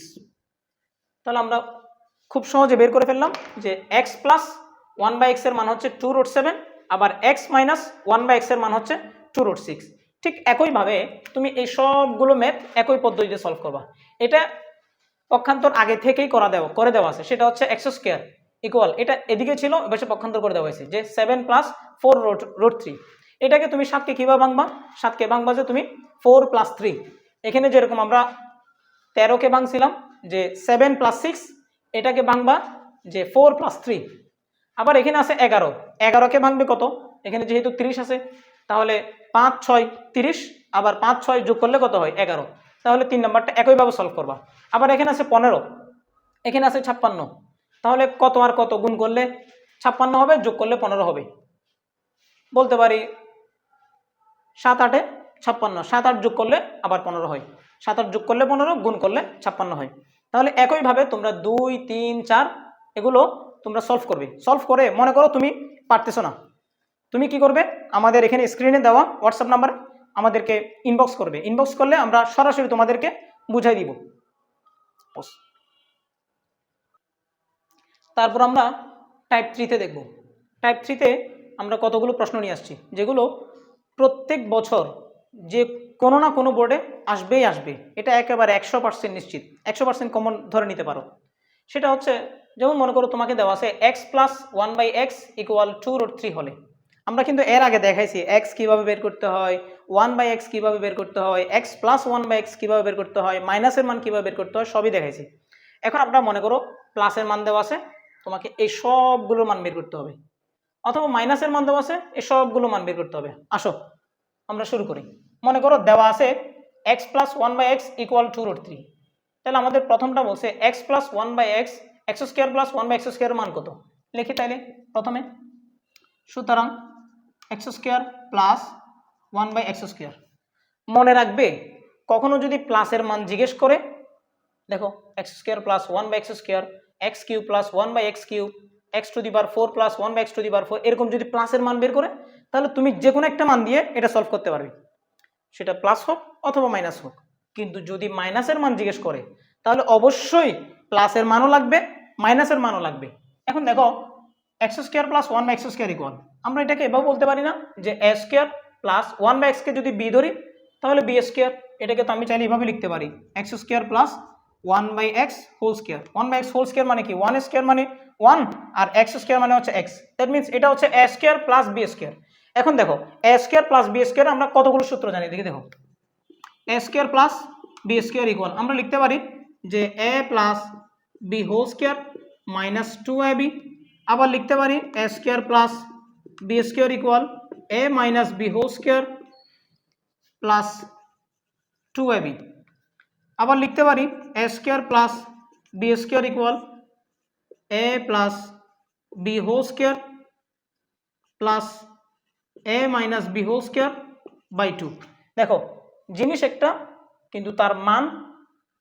তাহলে আমরা খুব সহজে বের করে ফেললাম যে x প্লাস 1/x এর মান হচ্ছে 2√7, আবার x মাইনাস 1/x এর মান হচ্ছে 2√6। ঠিক একইভাবে তুমি এই সবগুলো ম্যাথ একই পদ্ধতিতে সলভ করবা। এটা পক্ষান্তর আগে থেকেই করে দেওয়া আছে, সেটা হচ্ছে x² ইকুয়াল, এটা এদিকে ছিল এবার পক্ষান্তর করে দেওয়া হয়েছে যে 7 প্লাস 4√3। এটাকে তুমি 7কে কীভাবে ভাঙবা, 7কে ভাঙবা যে তুমি 4 প্লাস 3, এখানে যেরকম আমরা 13কে ভাঙছিলাম যে 7 প্লাস 6, এটাকে ভাঙবা যে 4 প্লাস 3। আবার এখানে আছে 11কে ভাঙবে কত, এখানে যেহেতু 30 আছে, তাহলে 5 6 30, আবার 5 6 যোগ করলে কত হয় 11, তাহলে 3 নাম্বারটা একইভাবে সলভ করবা। আবার এখানে আছে 15, এখানে আছে 56, তাহলে কত আর কত গুণ করলে 56 হবে, যোগ করলে 15 হবে। বলতে পারি 7 8 56, 7 8 যোগ করলে আবার 15 হয়, 7 8 যোগ করলে 15, গুণ করলে 56 হয়। তাহলে একইভাবে তোমরা 2 3 4 এগুলো তোমরা সলভ করবে। সলভ করে মনে করো তুমি পারতেছো না, তুমি কি করবে, আমাদের এখানে স্ক্রিনে দেওয়া হোয়াটসঅ্যাপ নাম্বারে আমাদেরকে ইনবক্স করবে, ইনবক্স করলে আমরা সরাসরি তোমাদেরকে বুঝাই দিব। তারপর আমরা টাইপ 3-তে দেখব। টাইপ 3-তে আমরা কতগুলো প্রশ্ন নিয়ে আসছি যেগুলো প্রত্যেক বছর যে কোনো না কোনো বোর্ডে আসবেই আসবে, এটা একেবারে 100% নিশ্চিত, 100% কমন ধরে নিতে পারো। সেটা হচ্ছে, যেমন মনে করো তোমাকে দেওয়া আছে x প্লাস 1/x ইকুয়াল 2√3 হলে, আমরা কিন্তু এর আগে দেখাইছি x কিভাবে বের করতে হয়, 1/x কিভাবে বের করতে হয়, x প্লাস 1/x কিভাবে বের করতে হয়, মাইনাসের মান কিভাবে বের করতে হয়, সবই দেখাইছি। এখন আমরা মনে করো প্লাসের মান দেওয়া আছে, তোমাকে এই সবগুলোর মান বের করতে হবে, অথবা মাইনাসের মান দেওয়া আছে, এই সবগুলো মান বের করতে হবে। আসো আমরা শুরু করি। মনে করো দেওয়া আছে x প্লাস 1/x ইকুয়াল 2√3, তাহলে আমাদের প্রথমটা বলছে x plus 1/x x square plus 1/x square মান কত, লিখি তাইলে প্রথমে। সুতরাং x square plus 1/x square. মনে রাখবে কখনো যদি প্লাসের মান জিজ্ঞেস করে, দেখো x square plus 1/x square, x cube plus 1/x cube, x to the power 4 plus 1/x to the power 4, এরকম যদি প্লাসের মান বের করে, তাহলে তুমি যে কোনো একটা মান দিয়ে এটা সলভ করতে পারবে, সেটা প্লাস হোক অথবা মাইনাস হোক। কিন্তু যদি মাইনাসের মান জিজ্ঞেস করে, তাহলে অবশ্যই প্লাসের মানও লাগবে, মাইনাসের মানও লাগবে। এখন দেখো x square plus 1/x square equal, আমরা এটাকে এভাবে বলতে পারি না যে a স্কোয়ার প্লাস 1/x কে যদি b ধরি তাহলে b স্কোয়ার, এটাকে তো আমি চাইলে এভাবে লিখতে পারি x square plus 1/x whole square. 1/x whole square মানে কি, 1 স্কোয়ার মানে 1 আর x স্কোয়ার মানে হচ্ছে x, দ্যাট মিনস এটা হচ্ছে a square plus b square. এখন দেখো a square plus b square আমরা কতগুলো সূত্র জানি, দেখো a square plus b square equal, আমরা লিখতে পারি যে a plus b whole square minus 2ab, আবার লিখতে পারি a square plus b square equal a minus b whole square plus 2ab, আবার লিখতে পারি a square plus b square equal a plus b whole square plus a minus b whole square by 2। দেখো জিনিস একটা, কিন্তু তার মান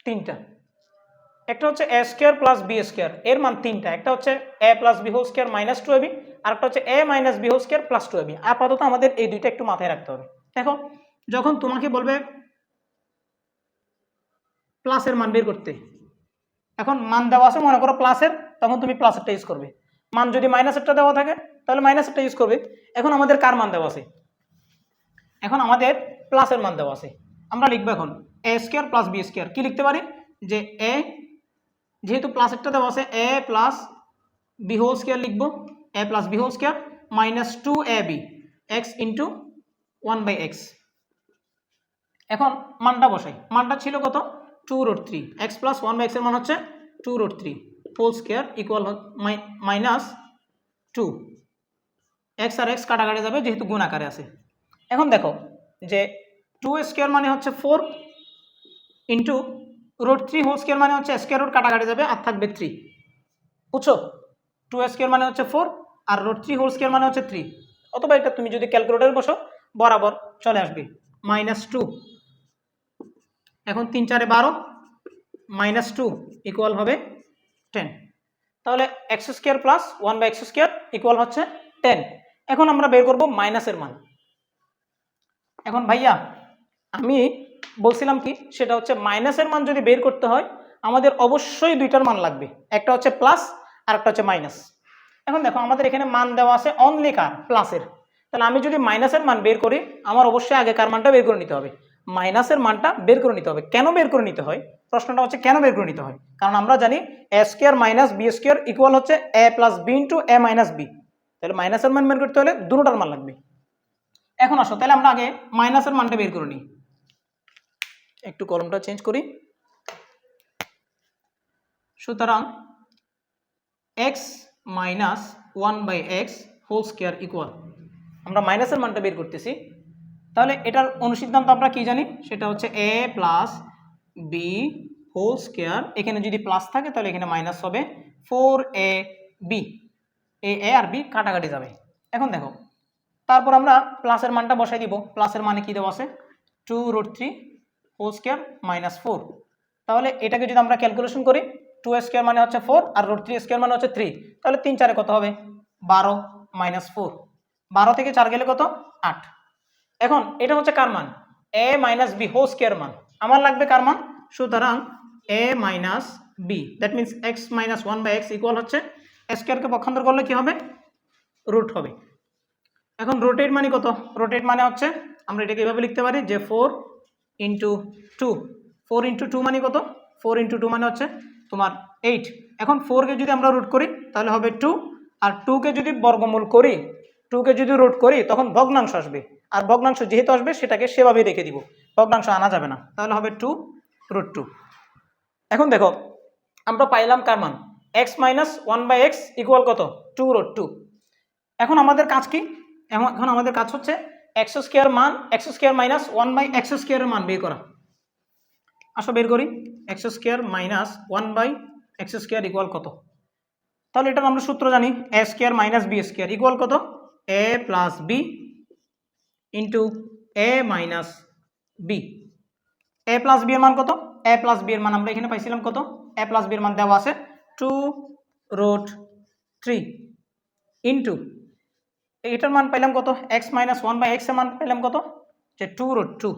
তিনটা। একটা হচ্ছে a square plus b square, এর মান তিনটা, একটা হচ্ছে a plus b whole square minus 2ab, আর একটা হচ্ছে a minus b whole square plus 2ab। আপাতত আমাদের এই দুইটা একটু মাথায় রাখতে হবে। দেখো যখন তোমাকে বলবে প্লাসের মান বের করতে, এখন মান দেওয়া আছে মনে করো প্লাসের, তখন তুমি প্লাসেরটা ইউজ করবে। মান যদি মাইনাসেরটা দেওয়া থাকে তাহলে মাইনাসেরটা ইউজ করবে। এখন আমাদের কার মান দেওয়া আছে, এখন আমাদের প্লাসের মান দেওয়া আছে, আমরা লিখবো এখন a square plus b square. কি লিখতে পারি যে a, যেহেতু প্লাসেরটা দেওয়া আছে a plus b whole square লিখবো, a plus b whole square minus 2ab x into 1/x। এখন মানটা বসাই, মানটা ছিল কত 2√3, x প্লাস 1/x এর মান হচ্ছে 2√3 whole square equal minus 2, x আর x কাটাকাটি যাবে যেহেতু গুণ আকারে আছে। এখন দেখো যে 2 স্কোয়ার মানে হচ্ছে 4 ইন্টু √3 হোল স্কোয়ার মানে হচ্ছে স্কোয়ার রুট কাটাকাটি যাবে আর থাকবে 3, বুঝছো? 2 স্কোয়ার মানে হচ্ছে 4 আর √3 হোল স্কোয়ার মানে হচ্ছে 3, অথবা এটা তুমি যদি ক্যালকুলেটর বসো বরাবর চলে আসবে মাইনাস 2। এখন 3 4 12 মাইনাস 2 ইকুয়াল হবে 10, তাহলে x square plus 1/x square equal হচ্ছে 10। এখন আমরা বের করব মাইনাসের মান। এখন ভাইয়া আমি বলছিলাম কি, সেটা হচ্ছে মাইনাসের মান যদি বের করতে হয় আমাদের অবশ্যই দুইটার মান লাগবে, একটা হচ্ছে প্লাস আর একটা হচ্ছে মাইনাস। এখন দেখো আমাদের এখানে মান দেওয়া আছে অনলি কার, প্লাসের, তাহলে আমি যদি মাইনাসের মান বের করি আমার অবশ্যই আগে কার মানটা বের করে নিতে হবে, মাইনাসের মানটা বের করে নিতে হবে। কেন বের করে নিতে হয়, প্রশ্নটা হচ্ছে কেন বের করে নিতে হয়, কারণ আমরা জানি a square minus b square equal হচ্ছে a plus b into a minus b, তাহলে মাইনাসের মান বের করতে হলে দুটোটার মান লাগবে। এখন আসো তাহলে আমরা আগে মাইনাসের মানটা বের করে নিই, একটু কলমটা চেঞ্জ করি। সুতরাং x minus 1/x whole square equal, আমরা মাইনাসের মানটা বের করতেছি, তাহলে এটার অনুসিদ্ধান্ত আমরা কি জানি, সেটা হচ্ছে a plus b whole square, এখানে যদি প্লাস থাকে তাহলে এখানে মাইনাস হবে 4ab, a আর b কাটাকাটি যাবে। এখন দেখো তারপর আমরা প্লাসের মানটা বসাই দিব, প্লাসের মানে কি দেওয়া আছে 2√3 হোল স্কোয়ার মাইনাস 4, তাহলে এটাকে যদি আমরা ক্যালকুলেশন করি 2 স্কোয়ার মানে হচ্ছে 4 আর √3 স্কোয়ার মানে হচ্ছে 3, তাহলে 3 4 কত হবে 12 মাইনাস 4, 12 থেকে 4 গেলে কত 8। এখন এটা হচ্ছে কার মান, a minus b whole square মান, আমার লাগবে কার মান, সুতরাং a minus b, that means x minus 1/x equal হচ্ছে স্কোয়ারকে পক্ষান্তর করলে কি হবে, রুট হবে। এখন রোটেট মানে কত, রোটেট মানে হচ্ছে আমরা এটাকে এভাবে লিখতে পারি যে 4 ইন্টু 2, 4 ইন্টু 2 মানে কত, 4 ইন্টু 2 মানে হচ্ছে তোমার 8। এখন 4কে যদি আমরা রুট করি তাহলে হবে 2, আর 2কে যদি বর্গমূল করি, 2কে যদি রুট করি তখন ভগ্নাংশ আসবে, আর ভগ্নাংশ যেহেতু আসবে সেটাকে সেভাবেই রেখে দিব, ভগ্নাংশ আনা যাবে না, তাহলে হবে 2 রুট 2। এখন দেখো আমরা পাইলাম কার মান, x মাইনাস 1/x ইকুয়াল কত, 2 রুট 2। এখন আমাদের কাজ কি, এখন আমাদের কাজ হচ্ছে এক্স স্কোয়ার মান, এক্স স্কোয়ার মাইনাস 1/x স্কোয়ারের মান বের করা। আসো বের করি, X square minus 1/x square equal কত। তাহলে এটার আমরা সূত্র জানি, A square minus B square equal কত, A plus B into A minus B. A plus B এর মান কত, এ প্লাস বি এর মান আমরা এখানে পাইছিলাম কত, এ প্লাস বি এর মান দেওয়া আছে 2 রুট 3 ইন্টু এটার মান পাইলাম কত, এক্স মাইনাস 1/x এর মান পাইলাম কত, যে 2 রুট 2।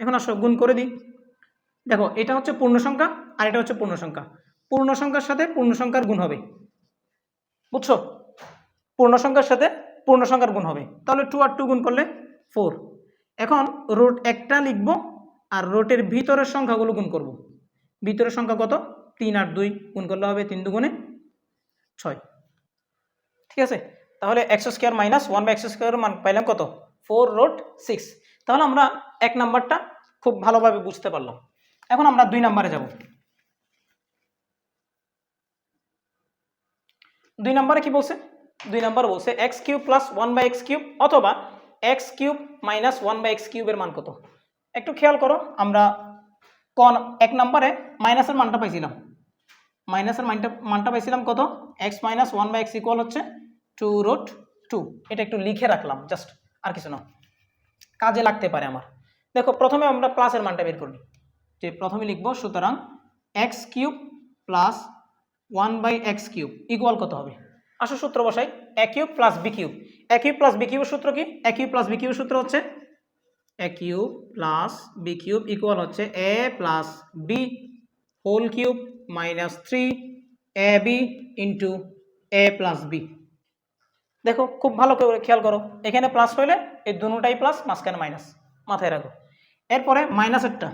এখন আসো গুণ করে দিই, দেখো এটা হচ্ছে পূর্ণ সংখ্যা আর এটা হচ্ছে পূর্ণ সংখ্যা, পূর্ণ সংখ্যার সাথে পূর্ণ সংখ্যার গুণ হবে, বুঝছো, পূর্ণ সংখ্যার সাথে পূর্ণ সংখ্যার গুণ হবে, তাহলে 2 আর 2 গুণ করলে 4। এখন রুট একটা লিখবো আর রুটের ভিতরের সংখ্যাগুলো গুণ করব। ভিতরের সংখ্যা কত, 3 আর 2 গুণ করলে হবে 3 দুগুণে 6, ঠিক আছে। তাহলে x square minus 1/x square মান পাইলাম কত, 4 রুট 6। তাহলে আমরা 1 নাম্বারটা খুব ভালোভাবে বুঝতে পারলাম। এখন আমরা 2 নাম্বারে যাব। 2 নাম্বারে কি বলছে, 2 নাম্বার বলছে x cube plus 1/x cube অথবা এক্স কিউব মাইনাস 1/x কিউবের মান কত। একটু খেয়াল করো, আমরা কোন 1 নাম্বারে মাইনাসের মানটা পাইছিলাম, মাইনাসের মানটা পাইছিলাম কত, এক্স মাইনাস 1/x ইকুয়াল হচ্ছে 2 রুট 2। এটা একটু লিখে রাখলাম জাস্ট, আর কিছু না, কাজে লাগতে পারে আমার। দেখো প্রথমে আমরা প্লাসের মানটা বের করি, যে প্রথমে লিখব, সুতরাং x cube plus 1/x cube equal কত হবে। আসো সূত্র বসাই, এ কিউব প্লাস বি কিউব। এ কিউব প্লাস বি কিউবের সূত্র কি, এ কিউব প্লাস বি কিউবের সূত্র হচ্ছে A cube plus B cube equal হচ্ছে A plus B whole cube minus 3ab into A plus B. দেখো খুব ভালো করে খেয়াল করো, এখানে প্লাস হইলে এই দুটোটাই প্লাস, মাঝখানে মাইনাস, মাথায় রাখো। এরপরে মাইনাসেরটা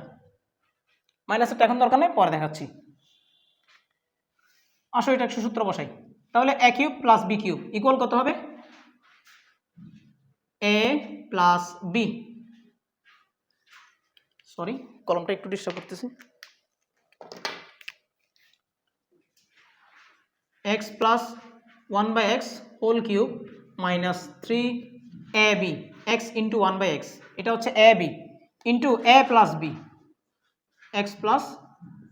এখন দরকার নেই, পরে দেখাচ্ছি। আসো এটা একটু সূত্র বসাই, তাহলে A cube plus B cube equal কত হবে, এ প্লাস বি, সরি কলমটা একটু ডিস্টার্ব করতেছি, X plus 1/x whole cube minus 3ab X into 1/x, এটা হচ্ছে A B into A plus B X plus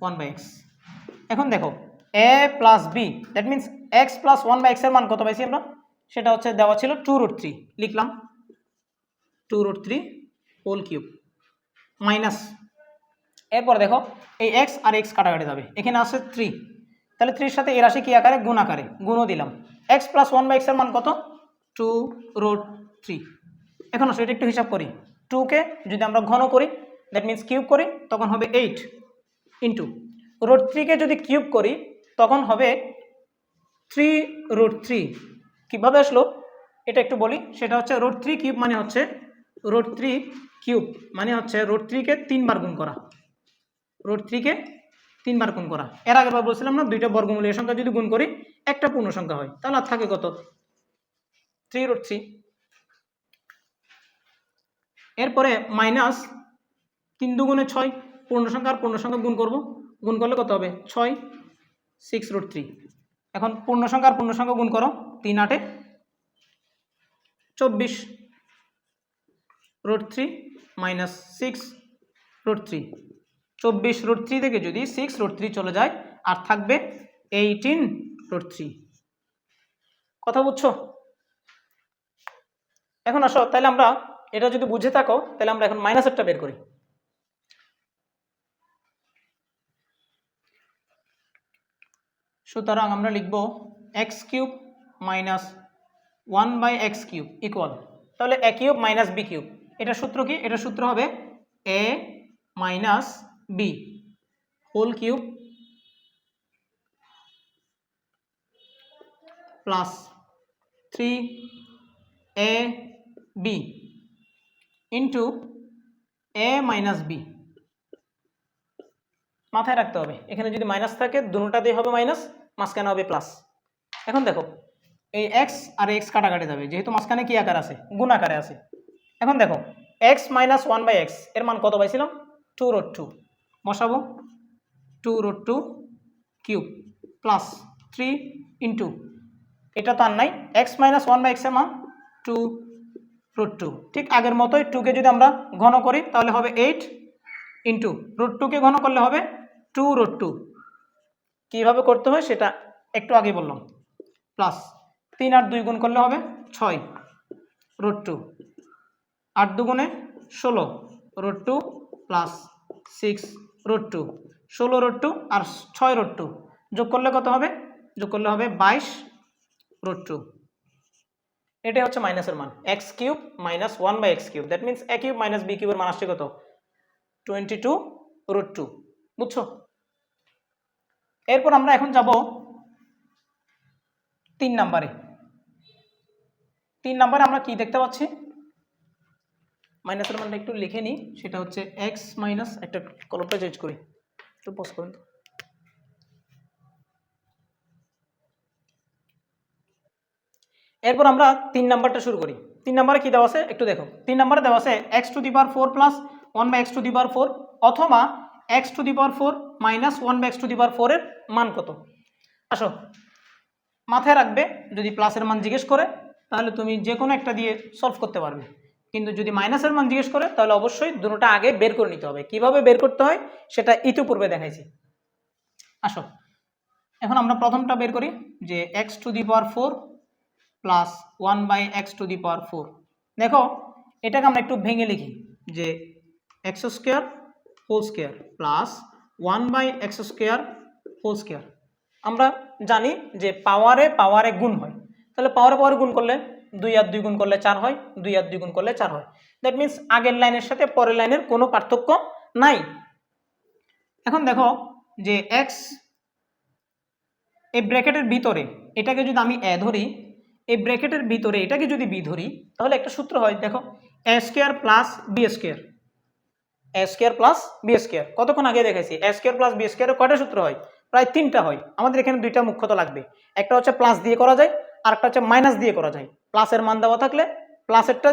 1/x। এখন দেখো A plus B, that means X plus 1/x এর মান কত পাইছি আমরা, সেটা হচ্ছে দেওয়া ছিল 2 রুট 3, লিখলাম 2 রুট 3 হোল কিউব মাইনাস, এরপর দেখো এই এক্স আর এক্স কাটাকাটি যাবে, এখানে আছে 3, তাহলে 3 এর সাথে এর রাশি কি আকারে, গুণ আকারে, গুণও দিলাম। এক্স প্লাস 1/x এর মান কত, 2 রুট 3। এখন আসলে এটা একটু হিসাব করি, 2কে যদি আমরা ঘন করি, দ্যাট মিনস কিউব করি, তখন হবে 8 ইন্টু রুট 3কে যদি কিউব করি তখন হবে 3 রুট 3। কীভাবে আসলো এটা একটু বলি, সেটা হচ্ছে রুট 3 কিউব মানে হচ্ছে রুট 3 কিউব মানে হচ্ছে রুট 3কে 3 বার গুণ করা, রুট 3কে 3 বার গুণ করা। এর আগের বার বলছিলাম না, দুইটা বর্গমূলীয় সংখ্যা যদি গুণ করি একটা পূর্ণ সংখ্যা হয়, তাহলে আর থাকে কত, 3 রুট 3। এরপরে মাইনাস 3 দুগুণে 6, পূর্ণ সংখ্যা আর পূর্ণ সংখ্যা গুণ করব, গুণ করলে কত হবে 6, 6 রুট 3। এখন পূর্ণ সংখ্যা আর পূর্ণ সংখ্যা গুণ করো, 3 8 24 রুট 3 মাইনাস 6 রুট 3। 24 রুট 3 থেকে যদি 6 রুট 3 চলে যায় আর থাকবে 18 রুট 3। কথা বুঝছো? এখন আসো তাহলে আমরা এটা যদি বুঝে থাকো তাহলে আমরা এখন মাইনাসেরটা বের করি। সুতরাং আমরা লিখব X cube minus 1/x cube equal, তাহলে A cube minus B cube, এটা সূত্র কি, এটা সূত্র হবে A minus B whole cube plus 3ab into a minus B. মাথায় রাখতে হবে এখানে যদি মাইনাস থাকে দুটোটা দিয়ে হবে মাইনাস, মাঝখানে হবে প্লাস। এখন দেখো এই এক্স আর এক্স কাটাকাটি যাবে, যেহেতু মাঝখানে কি আকার আছে, গুণ আকারে আছে। এখন দেখো এক্স মাইনাস 1/x এর মান কত পাইছিলাম, 2√2 বসাবো, 2√2 কিউব প্লাস 3 ইন্টু, এটা তো আর নাই, এক্স মাইনাস 1/x এর মান 2√2। ঠিক আগের মতোই 2কে যদি আমরা ঘন করি তাহলে হবে 8 ইন্টু √2কে ঘন করলে হবে 2√2। কীভাবে করতে হয় সেটা একটু আগে বললাম, প্লাস 3 আর 2 গুণ করলে হবে 6√2, 8 দুগুণে 16√2 প্লাস 6√2, 16√2 আর 6√2 যোগ করলে কত হবে, যোগ করলে হবে 22√2। এটাই হচ্ছে মাইনাসের মান, x cube minus 1/x cube, that means a cube minus b কিউবের মান আসছে কত, 22√2। বুঝছো? এরপর আমরা এখন যাব 3 নম্বরে। 3 নম্বরে আমরা কি দেখতে পাচ্ছি, মাইনাসের মানটা একটু লিখে নিই, সেটা হচ্ছে এক্স মাইনাস, একটা কলমটা চেঞ্জ করি, একটু পজ করুন। এরপর আমরা 3 নাম্বারটা শুরু করি। 3 নাম্বারে কি দেওয়া আছে একটু দেখো। 3 নাম্বারে দেওয়া আছে x⁴ প্লাস 1/x⁴ অথবা x⁴ মাইনাস 1/x⁴ এর মান কত। আসো মাথায় রাখবে, যদি প্লাসের মান জিজ্ঞেস করে তাহলে তুমি যে কোনো একটা দিয়ে সলভ করতে পারবে, কিন্তু যদি মাইনাসের মান জিজ্ঞেস করে তাহলে অবশ্যই দুটোটা আগে বের করে নিতে হবে। কিভাবে বের করতে হয় সেটা ইতিপূর্বে দেখাইছি। আসো এখন আমরা প্রথমটা বের করি, যে x⁴ প্লাস 1/x⁴। দেখো এটাকে আমরা একটু ভেঙে লিখি, যে x² প্লাস 1/x² আমরা জানি যে পাওয়ারে গুণ হয়, তাহলে পাওয়ারে গুণ করলে 2 আর 2 গুণ করলে 4 হয়, 2 আর 2 গুণ করলে 4 হয়। দ্যাট মিনস আগের লাইনের সাথে পরের লাইনের কোনো পার্থক্য নাই। এখন দেখো যে x এই ব্র্যাকেটের ভিতরে এটাকে যদি আমি a ধরি, এই ব্র্যাকেটের ভিতরে এটাকে যদি b ধরি, তাহলে একটা সূত্র হয়, দেখো a² plus b², a² plus b²। কতক্ষণ আগে দেখেছি a² প্লাস b² এর কয়টা সূত্র হয়, প্রায় 3টা হয়। আমাদের এখানে 2টা মুখ্যত লাগবে, একটা হচ্ছে প্লাস দিয়ে করা যায়, আর একটা হচ্ছে মাইনাস দিয়ে করা যায়। প্লাসের মান দেওয়া থাকলে প্লাসেরটা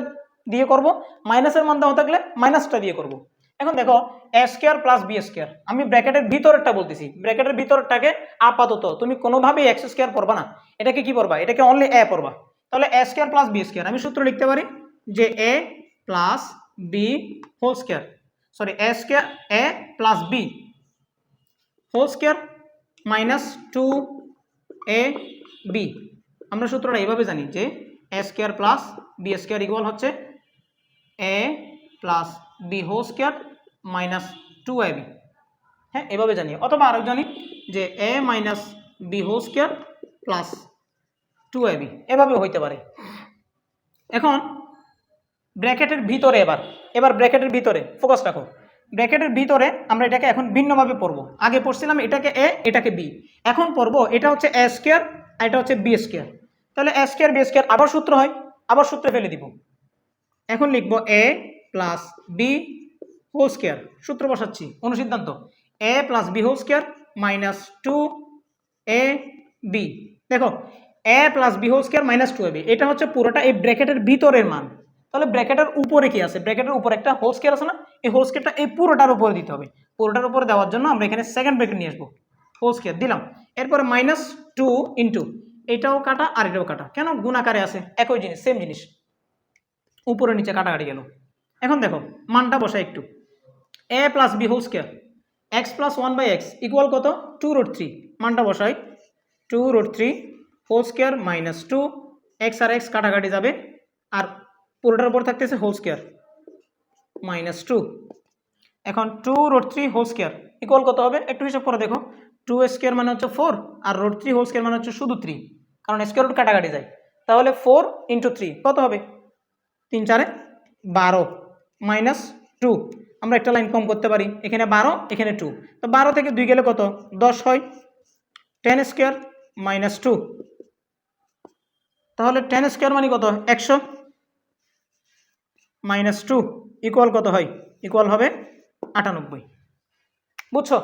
দিয়ে করব, মাইনাসের মান দেওয়া থাকলে মাইনাসটা দিয়ে করব। এখন দেখো a² প্লাস b², আমি ব্র্যাকেটের ভিতরেরটা বলতেছি, ব্র্যাকেটের ভিতরটাকে আপাতত তুমি কোনোভাবেই x² পড়বা না, এটাকে কি পড়বা, এটাকে অনলি a পড়বা। তাহলে a² প্লাস b², আমি সূত্র লিখতে পারি যে a plus b² sorry a plus b² minus 2ab। আমরা সূত্রটা এইভাবে জানি যে a² প্লাস b² ইকুয়াল হচ্ছে a plus b² minus 2ab। হ্যাঁ এভাবে জানি, অথবা আরও জানি যে a minus b² plus 2ab, এভাবে হইতে পারে। এখন ব্র্যাকেটের ভিতরে এবার ব্র্যাকেটের ভিতরে ফোকাস রাখো, ব্র্যাকেটের ভিতরে আমরা এটাকে এখন ভিন্নভাবে পড়ব। আগে পড়ছিলাম এটাকে a এটাকে b, এখন পড়ব এটা হচ্ছে a² আর এটা হচ্ছে b²। তাহলে a² b² আবার সূত্র হয়, আবার সূত্রে ফেলে দিব। এখন লিখব a প্লাস b² সূত্র বসাচ্ছি, অনুসিদ্ধান্ত a plus b² minus 2ab। দেখো a plus b² minus 2ab, এটা হচ্ছে পুরোটা এই ব্র্যাকেটের ভিতরের মান। তাহলে ব্র্যাকেটের উপরে কি আছে, ব্র্যাকেটের উপরে একটা হোল স্কয়ার আছে না, এই হোল স্কয়ারটা এই পুরোটার উপরে দিতে হবে। পুরোটার উপরে দেওয়ার জন্য আমরা এখানে সেকেন্ড ব্র্যাকেট নিয়ে আসবো, হোল স্কয়ার দিলাম। এরপরে মাইনাস 2 ইন্টু, এটাও কাটা আর এটাও কাটা, কেন গুণ আকারে আছে, একই জিনিস সেম জিনিস, উপরে নিচে কাটাকাটি গেল। এখন দেখো মানটা বসাই একটু, a plus b² x plus 1/x equal কত, 2√3। মানটা বসাই 2√3² মাইনাস 2, x আর x কাটাকাটি যাবে, আর পুরোটার উপর থাকতেছে হোল স্কয়ার মাইনাস 2। এখন 2√3² ইকুয়াল কত হবে, একটু হিসাব করে দেখো, 2² মানে হচ্ছে 4 আর √3² মানে হচ্ছে শুধু 3, কারণ স্কয়ার রুট কাটাকাটি যায়। তাহলে 4 × 3 কত হবে, 3 × 4 = 12 মাইনাস 2। আমরা একটা লাইন কম করতে পারি, এখানে 12 এখানে 2, তো 12 থেকে 2 গেলে কত, 10 হয়, 10² মাইনাস 2 তাহলে 10 স্কোয়ার মানে কত 100 মাইনাস 2 ইকুয়াল কত হয় ইকুয়াল হবে 98। বুঝছো?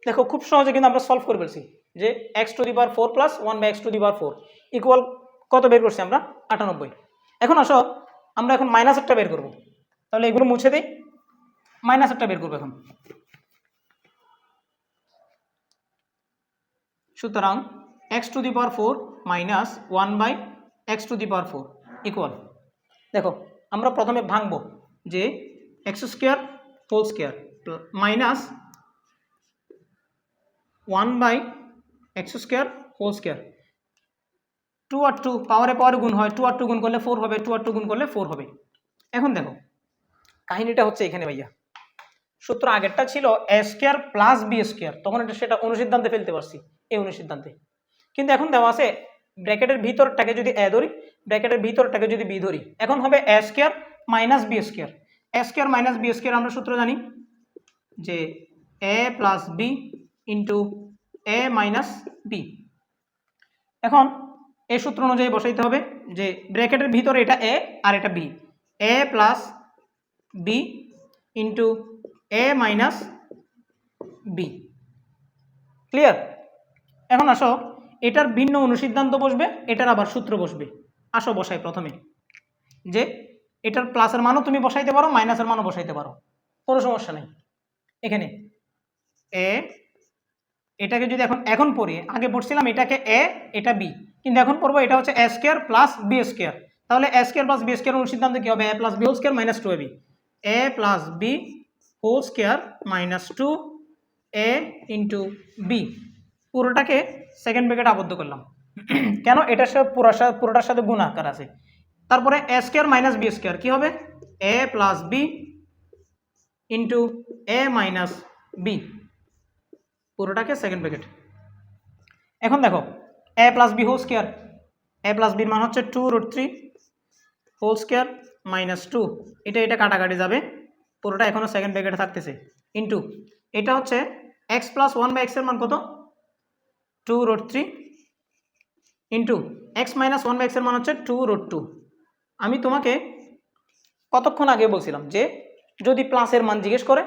দেখো খুব সহজে কিন্তু আমরা সলভ করে ফেলছি যে x⁴ প্লাস 1/x⁴ ইকুয়াল কত বের করছি আমরা 98। এখন আসো আমরা এখন মাইনাস একটা বের করব, তাহলে এগুলো মুছে দিই, মাইনাস একটা বের করবো এখন। সুতরাং x⁴ মাইনাস 1/x⁴ ইকুয়াল, দেখো আমরা প্রথমে ভাঙবো যে x² মাইনাস 1/x² 2 আর 2 পাওয়ারে পাওয়ারে গুণ হয়, 2 আর 2 গুণ করলে 4 হবে, 2 আর 2 গুণ করলে 4 হবে। এখন দেখো কাহিনীটা হচ্ছে এখানে ভাইয়া, সূত্র আগেরটা ছিল a² প্লাস b², তখন এটা সেটা অনুসিদ্ধান্তে ফেলতে পারছি এই অনুসিদ্ধান্তে, কিন্তু এখন দেওয়া আছে ব্র্যাকেটের ভিতরটাকে যদি a ধরি, ব্র্যাকেটের ভিতরটাকে যদি b ধরি, এখন হবে a² minus b²। a² minus b² আমরা সূত্র জানি যে a plus b into a minus b। এখন এই সূত্র অনুযায়ী বসাইতে হবে যে ব্র্যাকেটের ভিতরে এটা a আর এটা b, a plus b into a minus b। Clear? এখন আসো এটার ভিন্ন অনুসিদ্ধান্ত বসবে, এটার আবার সূত্র বসবে। আসো বসাই প্রথমে যে এটার প্লাসের মানও তুমি বসাইতে পারো, মাইনাসের মানও বসাইতে পারো, কোনো সমস্যা নেই। এখানে a, এটাকে যদি এখন পড়ি, আগে পড়ছিলাম এটাকে a এটা b, কিন্তু এখন পড়বো এটা হচ্ছে a² প্লাস b², তাহলে a² প্লাস b² অনুসিদ্ধান্ত কি হবে a plus b² minus 2ab, a plus b² minus 2a into b, পুরোটাকে সেকেন্ড ব্র্যাকেটে আবদ্ধ করলাম। কেন? এটার সাথে পুরোটার সাথে গুণ আকার আছে। তারপরে a² মাইনাস b² কি হবে a plus b into a minus b, পুরোটাকে সেকেন্ড ব্র্যাকেট। এখন দেখো a plus b whole square, a plus বির মান হচ্ছে 2√3 হোল স্কোয়ার মাইনাস 2, এটা কাটাকাটি যাবে, পুরোটা এখনো সেকেন্ড ব্র্যাকেটে থাকতেছে, ইন্টু এটা হচ্ছে x প্লাস 1/x এর মান কত 2√3 ইন্টু x মাইনাস 1/x এর মান হচ্ছে 2√2। আমি তোমাকে কতক্ষণ আগে বলছিলাম যে যদি প্লাসের মান জিজ্ঞেস করে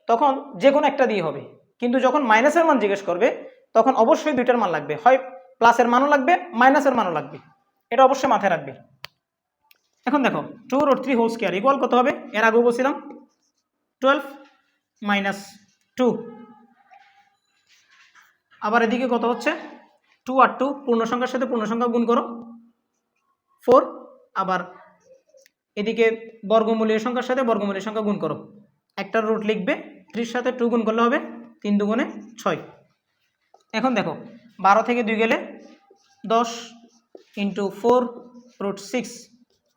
তখন যে কোনো একটা দিয়ে হবে, কিন্তু যখন মাইনাসের মান জিজ্ঞেস করবে তখন অবশ্যই দুইটার মান লাগবে, হয় প্লাসের মানও লাগবে মাইনাসের মানও লাগবে, এটা অবশ্যই মাথায় রাখবে। এখন দেখো 2√3 হোল স্কোয়ার ইকুয়াল কত হবে, এর আগেও বলছিলাম 12 মাইনাস 2, আবার এদিকে কত হচ্ছে 2 আর 2 পূর্ণ সংখ্যার সাথে পূর্ণ সংখ্যা গুণ করো 4, আবার এদিকে বর্গমূলীয় সংখ্যার সাথে বর্গমূলীয় সংখ্যা গুণ করো, একটা রুট লিখবে 3 সাথে 2 গুণ করলে হবে 3 দুগুণে 6। এখন দেখো 12 থেকে 2 গেলে 10 ইন্টু 4√6,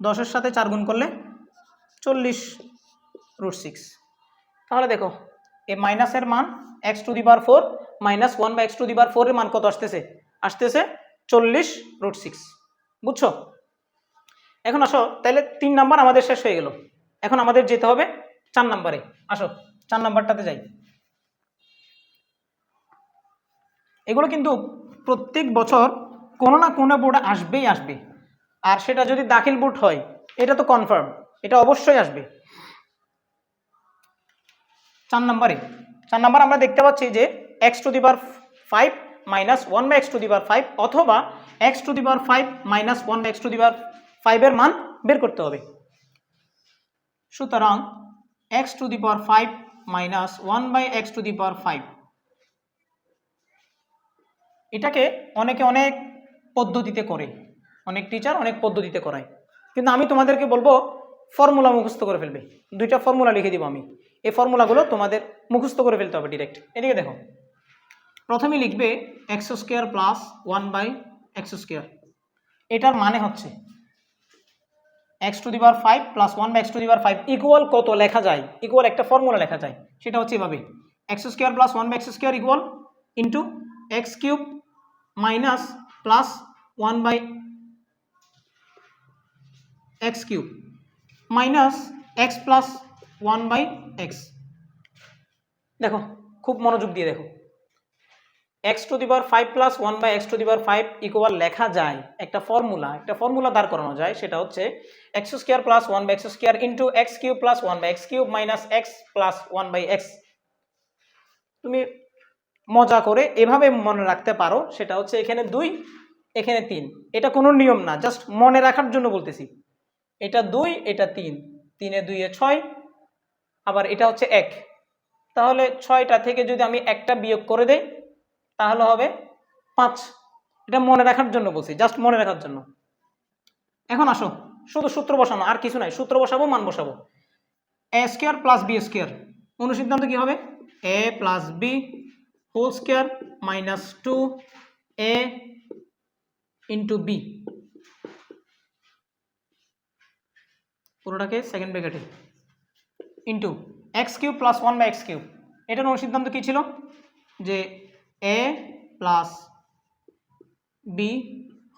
10-এর সাথে 4 গুণ করলে 40√6। তাহলে দেখো এই মাইনাসের মান x⁴ মাইনাস 1/x⁴ এর মান কত আসতেছে 40√6। বুঝছো? এখন আসো তাহলে 3 নাম্বার আমাদের শেষ হয়ে গেল, এখন আমাদের যেতে হবে 4 নাম্বারে। আসো 4 নাম্বারটাতে যাই। এগুলো কিন্তু প্রত্যেক বছর কোনো না কোনো বোর্ডে আসবেই আসবে, আর সেটা যদি দাখিল বোর্ড হয় এটা তো কনফার্ম, এটা অবশ্যই আসবে। 4 নাম্বার আমরা দেখতে পাচ্ছি যে x⁵ মাইনাস 1/x⁵ অথবা x⁵ মাইনাস 1/x⁵ এর মান বের করতে হবে। সুতরাং x⁵ মাইনাস 1/x⁵, এটাকে অনেকে অনেক পদ্ধতিতে করে, অনেক টিচার অনেক পদ্ধতিতে করায়, কিন্তু আমি তোমাদেরকে বলবো ফর্মুলা মুখস্থ করে ফেলবে। 2টা ফর্মুলা লিখে দিব আমি, এই ফর্মুলাগুলো তোমাদের মুখস্থ করে ফেলতে হবে ডিরেক্ট। এদিকে দেখো প্রথমে লিখবে x² প্লাস 1/x², এটার মানে হচ্ছে x⁵ প্লাস 1/x⁵ ইকুয়াল কত লেখা যায়, ইকুয়াল একটা ফর্মুলা লেখা যায়, সেটা হচ্ছে এভাবে x² plus 1/x² equal into x³ minus plus 1/x³ minus x plus 1/x। দেখো খুব মনোযোগ দিয়ে দেখো, x to the power 5 plus 1 by x to the power 5 equal লেখা যায় একটা ফর্মুলা দাঁড় করানো যায়, সেটা হচ্ছে x square plus 1 by x square into x cube plus 1 by x cube minus x plus 1 by x. তুমি মজা করে এভাবে মনে রাখতে পারো, সেটা হচ্ছে এখানে 2 এখানে 3, এটা কোনো নিয়ম না, জাস্ট মনে রাখার জন্য বলতেছি। এটা 2 এটা 3, 3 এ 2 এ 6, আবার এটা হচ্ছে 1, তাহলে 6টা থেকে যদি আমি একটা বিয়োগ করে দেই তাহলে হবে 5। এটা মনে রাখার জন্য বলছি, জাস্ট মনে রাখার জন্য। এখন আসো শুধু সূত্র বসানো, আর কিছু নাই, সূত্র বসাবো, মান বসাবো। A square plus B square, অনুসিদ্ধান্ত কি হবে? A plus B whole square minus 2a into B, পুরোটাকে সেকেন্ড ব্র্যাকেটে, into x cube plus 1 by x cube. এটার অনুসিদ্ধান্ত কি ছিল? যে এ plus B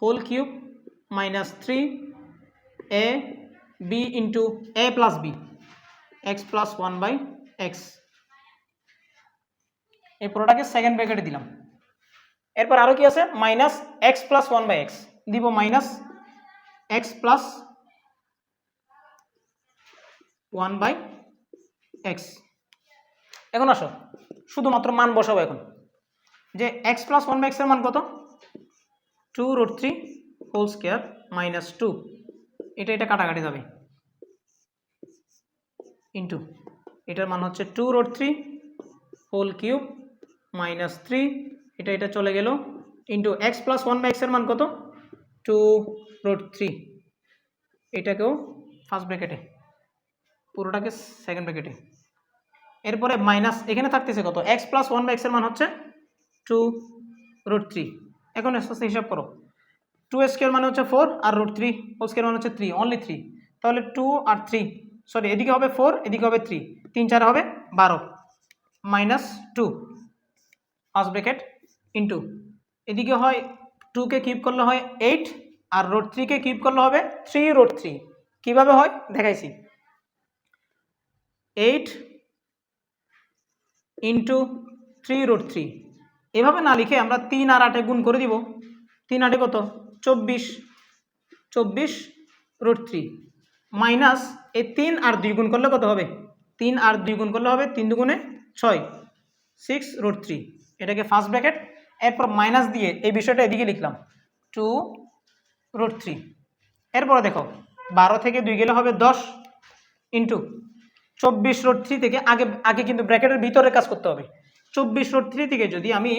whole cube minus 3a B into A plus B X plus 1 by X. এই পুরোটাকে second ব্র্যাকেটে দিলাম। এরপর আরও কি আছে? Minus x plus 1 by X দিব, minus x plus 1 by x. এখন আসো শুধুমাত্র মান বসাবো এখন, যে এক্স প্লাস 1 বাই এক্স এর মান কত? 2√3 হোল স্কোয়ার মাইনাস 2, এটা কাটাকাটি যাবে, ইন্টু এটার মান হচ্ছে 2√3 হোল কিউব মাইনাস 3, এটা চলে গেল, into x plus 1 by x এর মান কত? 2√3, এটাকেও ফার্স্ট ব্র্যাকেটে, পুরোটাকে সেকেন্ড ব্র্যাকেটে। এরপরে মাইনাস এখানে থাকতেছে কত? এক্স প্লাস 1 বাই এক্স এর মান হচ্ছে 2√3। এখন আস্তে হিসাব করো, 2 স্কোয়ার মানে হচ্ছে 4 আর √3 হোল স্কোয়ার মানে হচ্ছে 3, অনলি 3, তাহলে 2 আর 3, সরি এদিকে হবে 4 এদিকে হবে 3, 3 4 হবে 12 মাইনাস 2 ফার্স্ট ব্র্যাকেট, ইন্টু এদিকে হয় 2 কে কিউব করলে হয় 8 আর √3 কে কিউব করলে হবে 3√3। কিভাবে হয় দেখাইছি, 8 ইন্টু 3√3, এভাবে না লিখে আমরা 3 আর 8 গুণ করে দিব। 3 8 কত? 24, 24√3 মাইনাস এই 3 আর 2 গুণ করলে কত হবে? 3 আর 2 গুণ করলে হবে 3 দুগুণে 6, 6√3, এটাকে ফার্স্ট ব্র্যাকেট। এরপর মাইনাস দিয়ে এই বিষয়টা এদিকে লিখলাম 2√3। এরপরে দেখো 12 থেকে 2 গেলে হবে 10, ইন্টু 24√3 থেকে আগে কিন্তু ব্র্যাকেটের ভিতরে কাজ করতে হবে। 24√3 থেকে যদি আমি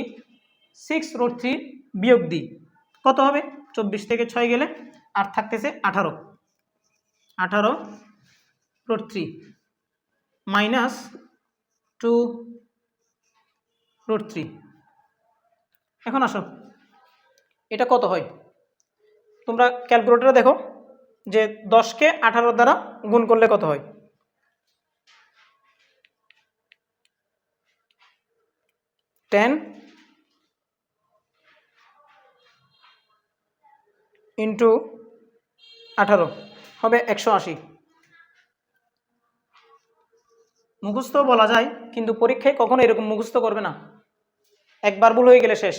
6√3 বিয়োগ দিই কত হবে? 24 থেকে 6 গেলে আর থাকতেছে 18, 18√3 মাইনাস 2√3। এখন আসো এটা কত হয়, তোমরা ক্যালকুলেটরে দেখো যে 10কে 18 দ্বারা গুণ করলে কত হয়। 10 ইন্টু 18 হবে 180। মুখস্থ বলা যায়, কিন্তু পরীক্ষায় কখনো এরকম মুখস্থ করবে না, একবার ভুল হয়ে গেলে শেষ।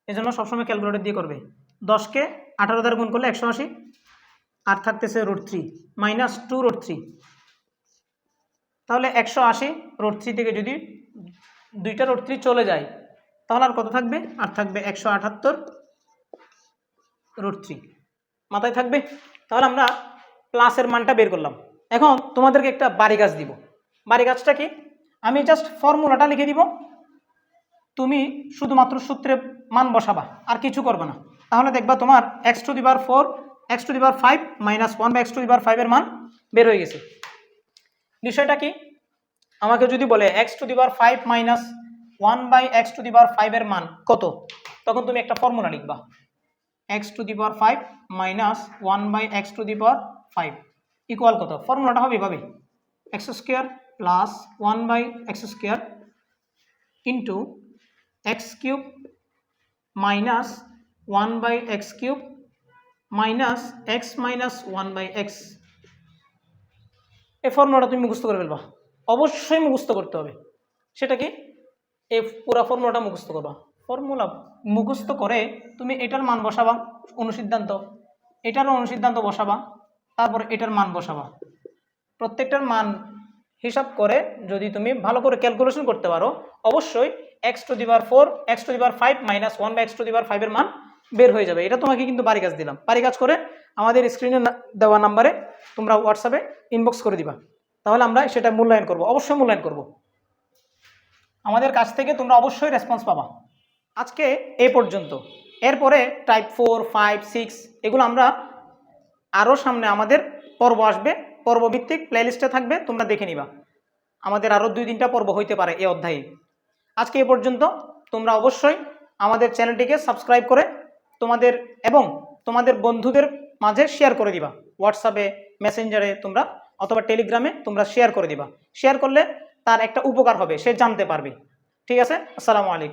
এজন্য সবসময় ক্যালকুলেটর দিয়ে করবে। 10কে 18 দ্বারা গুণ করলে 180, আর থাকতেছে √3 মাইনাস 2√3, তাহলে 180 √3 থেকে যদি 2টা √3 চলে যায় তাহলে আর কত থাকবে? আর থাকবে 178 √3, মাথায় থাকবে। তাহলে আমরা প্লাসের মানটা বের করলাম। এখন তোমাদেরকে একটা বাড়ি কাজ দিব। বাড়ি কাজটা কি? আমি জাস্ট ফর্মুলাটা লিখে দিব, তুমি শুধুমাত্র সূত্রে মান বসাবা, আর কিছু করবে না। তাহলে দেখবা তোমার x to the power 4 x to the power 5 minus 1 by x to the power 5 এর মান বের হয়ে গেছে। বিষয়টা কি? আমাকে যদি বলে x to the power 5 minus 1 by x to the power 5 এর মান কত, তখন তুমি একটা ফর্মুলা লিখবা, x to the power 5 minus 1 by x to the power 5 equal কত? ফর্মুলাটা হবে এভাবে, x square plus 1 by x square into x cube minus 1 by x cube minus x minus 1 by x। এই ফর্মুলাটা তুমি মুখস্থ করে ফেলবা, অবশ্যই মুখস্থ করতে হবে। সেটা কি? এই পুরো ফর্মুলাটা মুখস্থ করবা। ফর্মুলা মুখস্থ করে তুমি এটার মান বসাবা অনুসিদ্ধান্ত, এটারও অনুসিদ্ধান্ত বসাবা, তারপর এটার মান বসাবা। প্রত্যেকটার মান হিসাব করে যদি তুমি ভালো করে ক্যালকুলেশন করতে পারো, অবশ্যই x⁴ x⁵ মাইনাস 1/x⁵ এর মান বের হয়ে যাবে। এটা তোমাকে কিন্তু বাড়ি কাজ দিলাম। বাড়ি কাজ করে আমাদের স্ক্রিনে দেওয়া নাম্বারে তোমরা হোয়াটসঅ্যাপে ইনবক্স করে দিবা, তাহলে আমরা সেটা মূল্যায়ন করব, অবশ্যই মূল্যায়ন করব। আমাদের কাছ থেকে তোমরা অবশ্যই রেসপন্স পাবা। আজকে এই পর্যন্ত। এরপরে টাইপ 4, 5, 6 এগুলো আমরা আরও সামনে আমাদের পর্ব আসবে, পর্বভিত্তিক প্লেলিস্টে থাকবে, তোমরা দেখে নিবা। আমাদের আরও 2-3টা পর্ব হইতে পারে এই অধ্যায়ে। আজকে এই পর্যন্ত। তোমরা অবশ্যই আমাদের চ্যানেলটিকে সাবস্ক্রাইব করে তোমাদের বন্ধুদের মাঝে শেয়ার করে দিবা। হোয়াটসঅ্যাপে, মেসেঞ্জারে তোমরা অথবা টেলিগ্রামে তোমরা শেয়ার করে দিবা। শেয়ার করলে তার একটা উপকার হবে, সে জানতে পারবে। ঠিক আছে, আসসালামু আলাইকুম।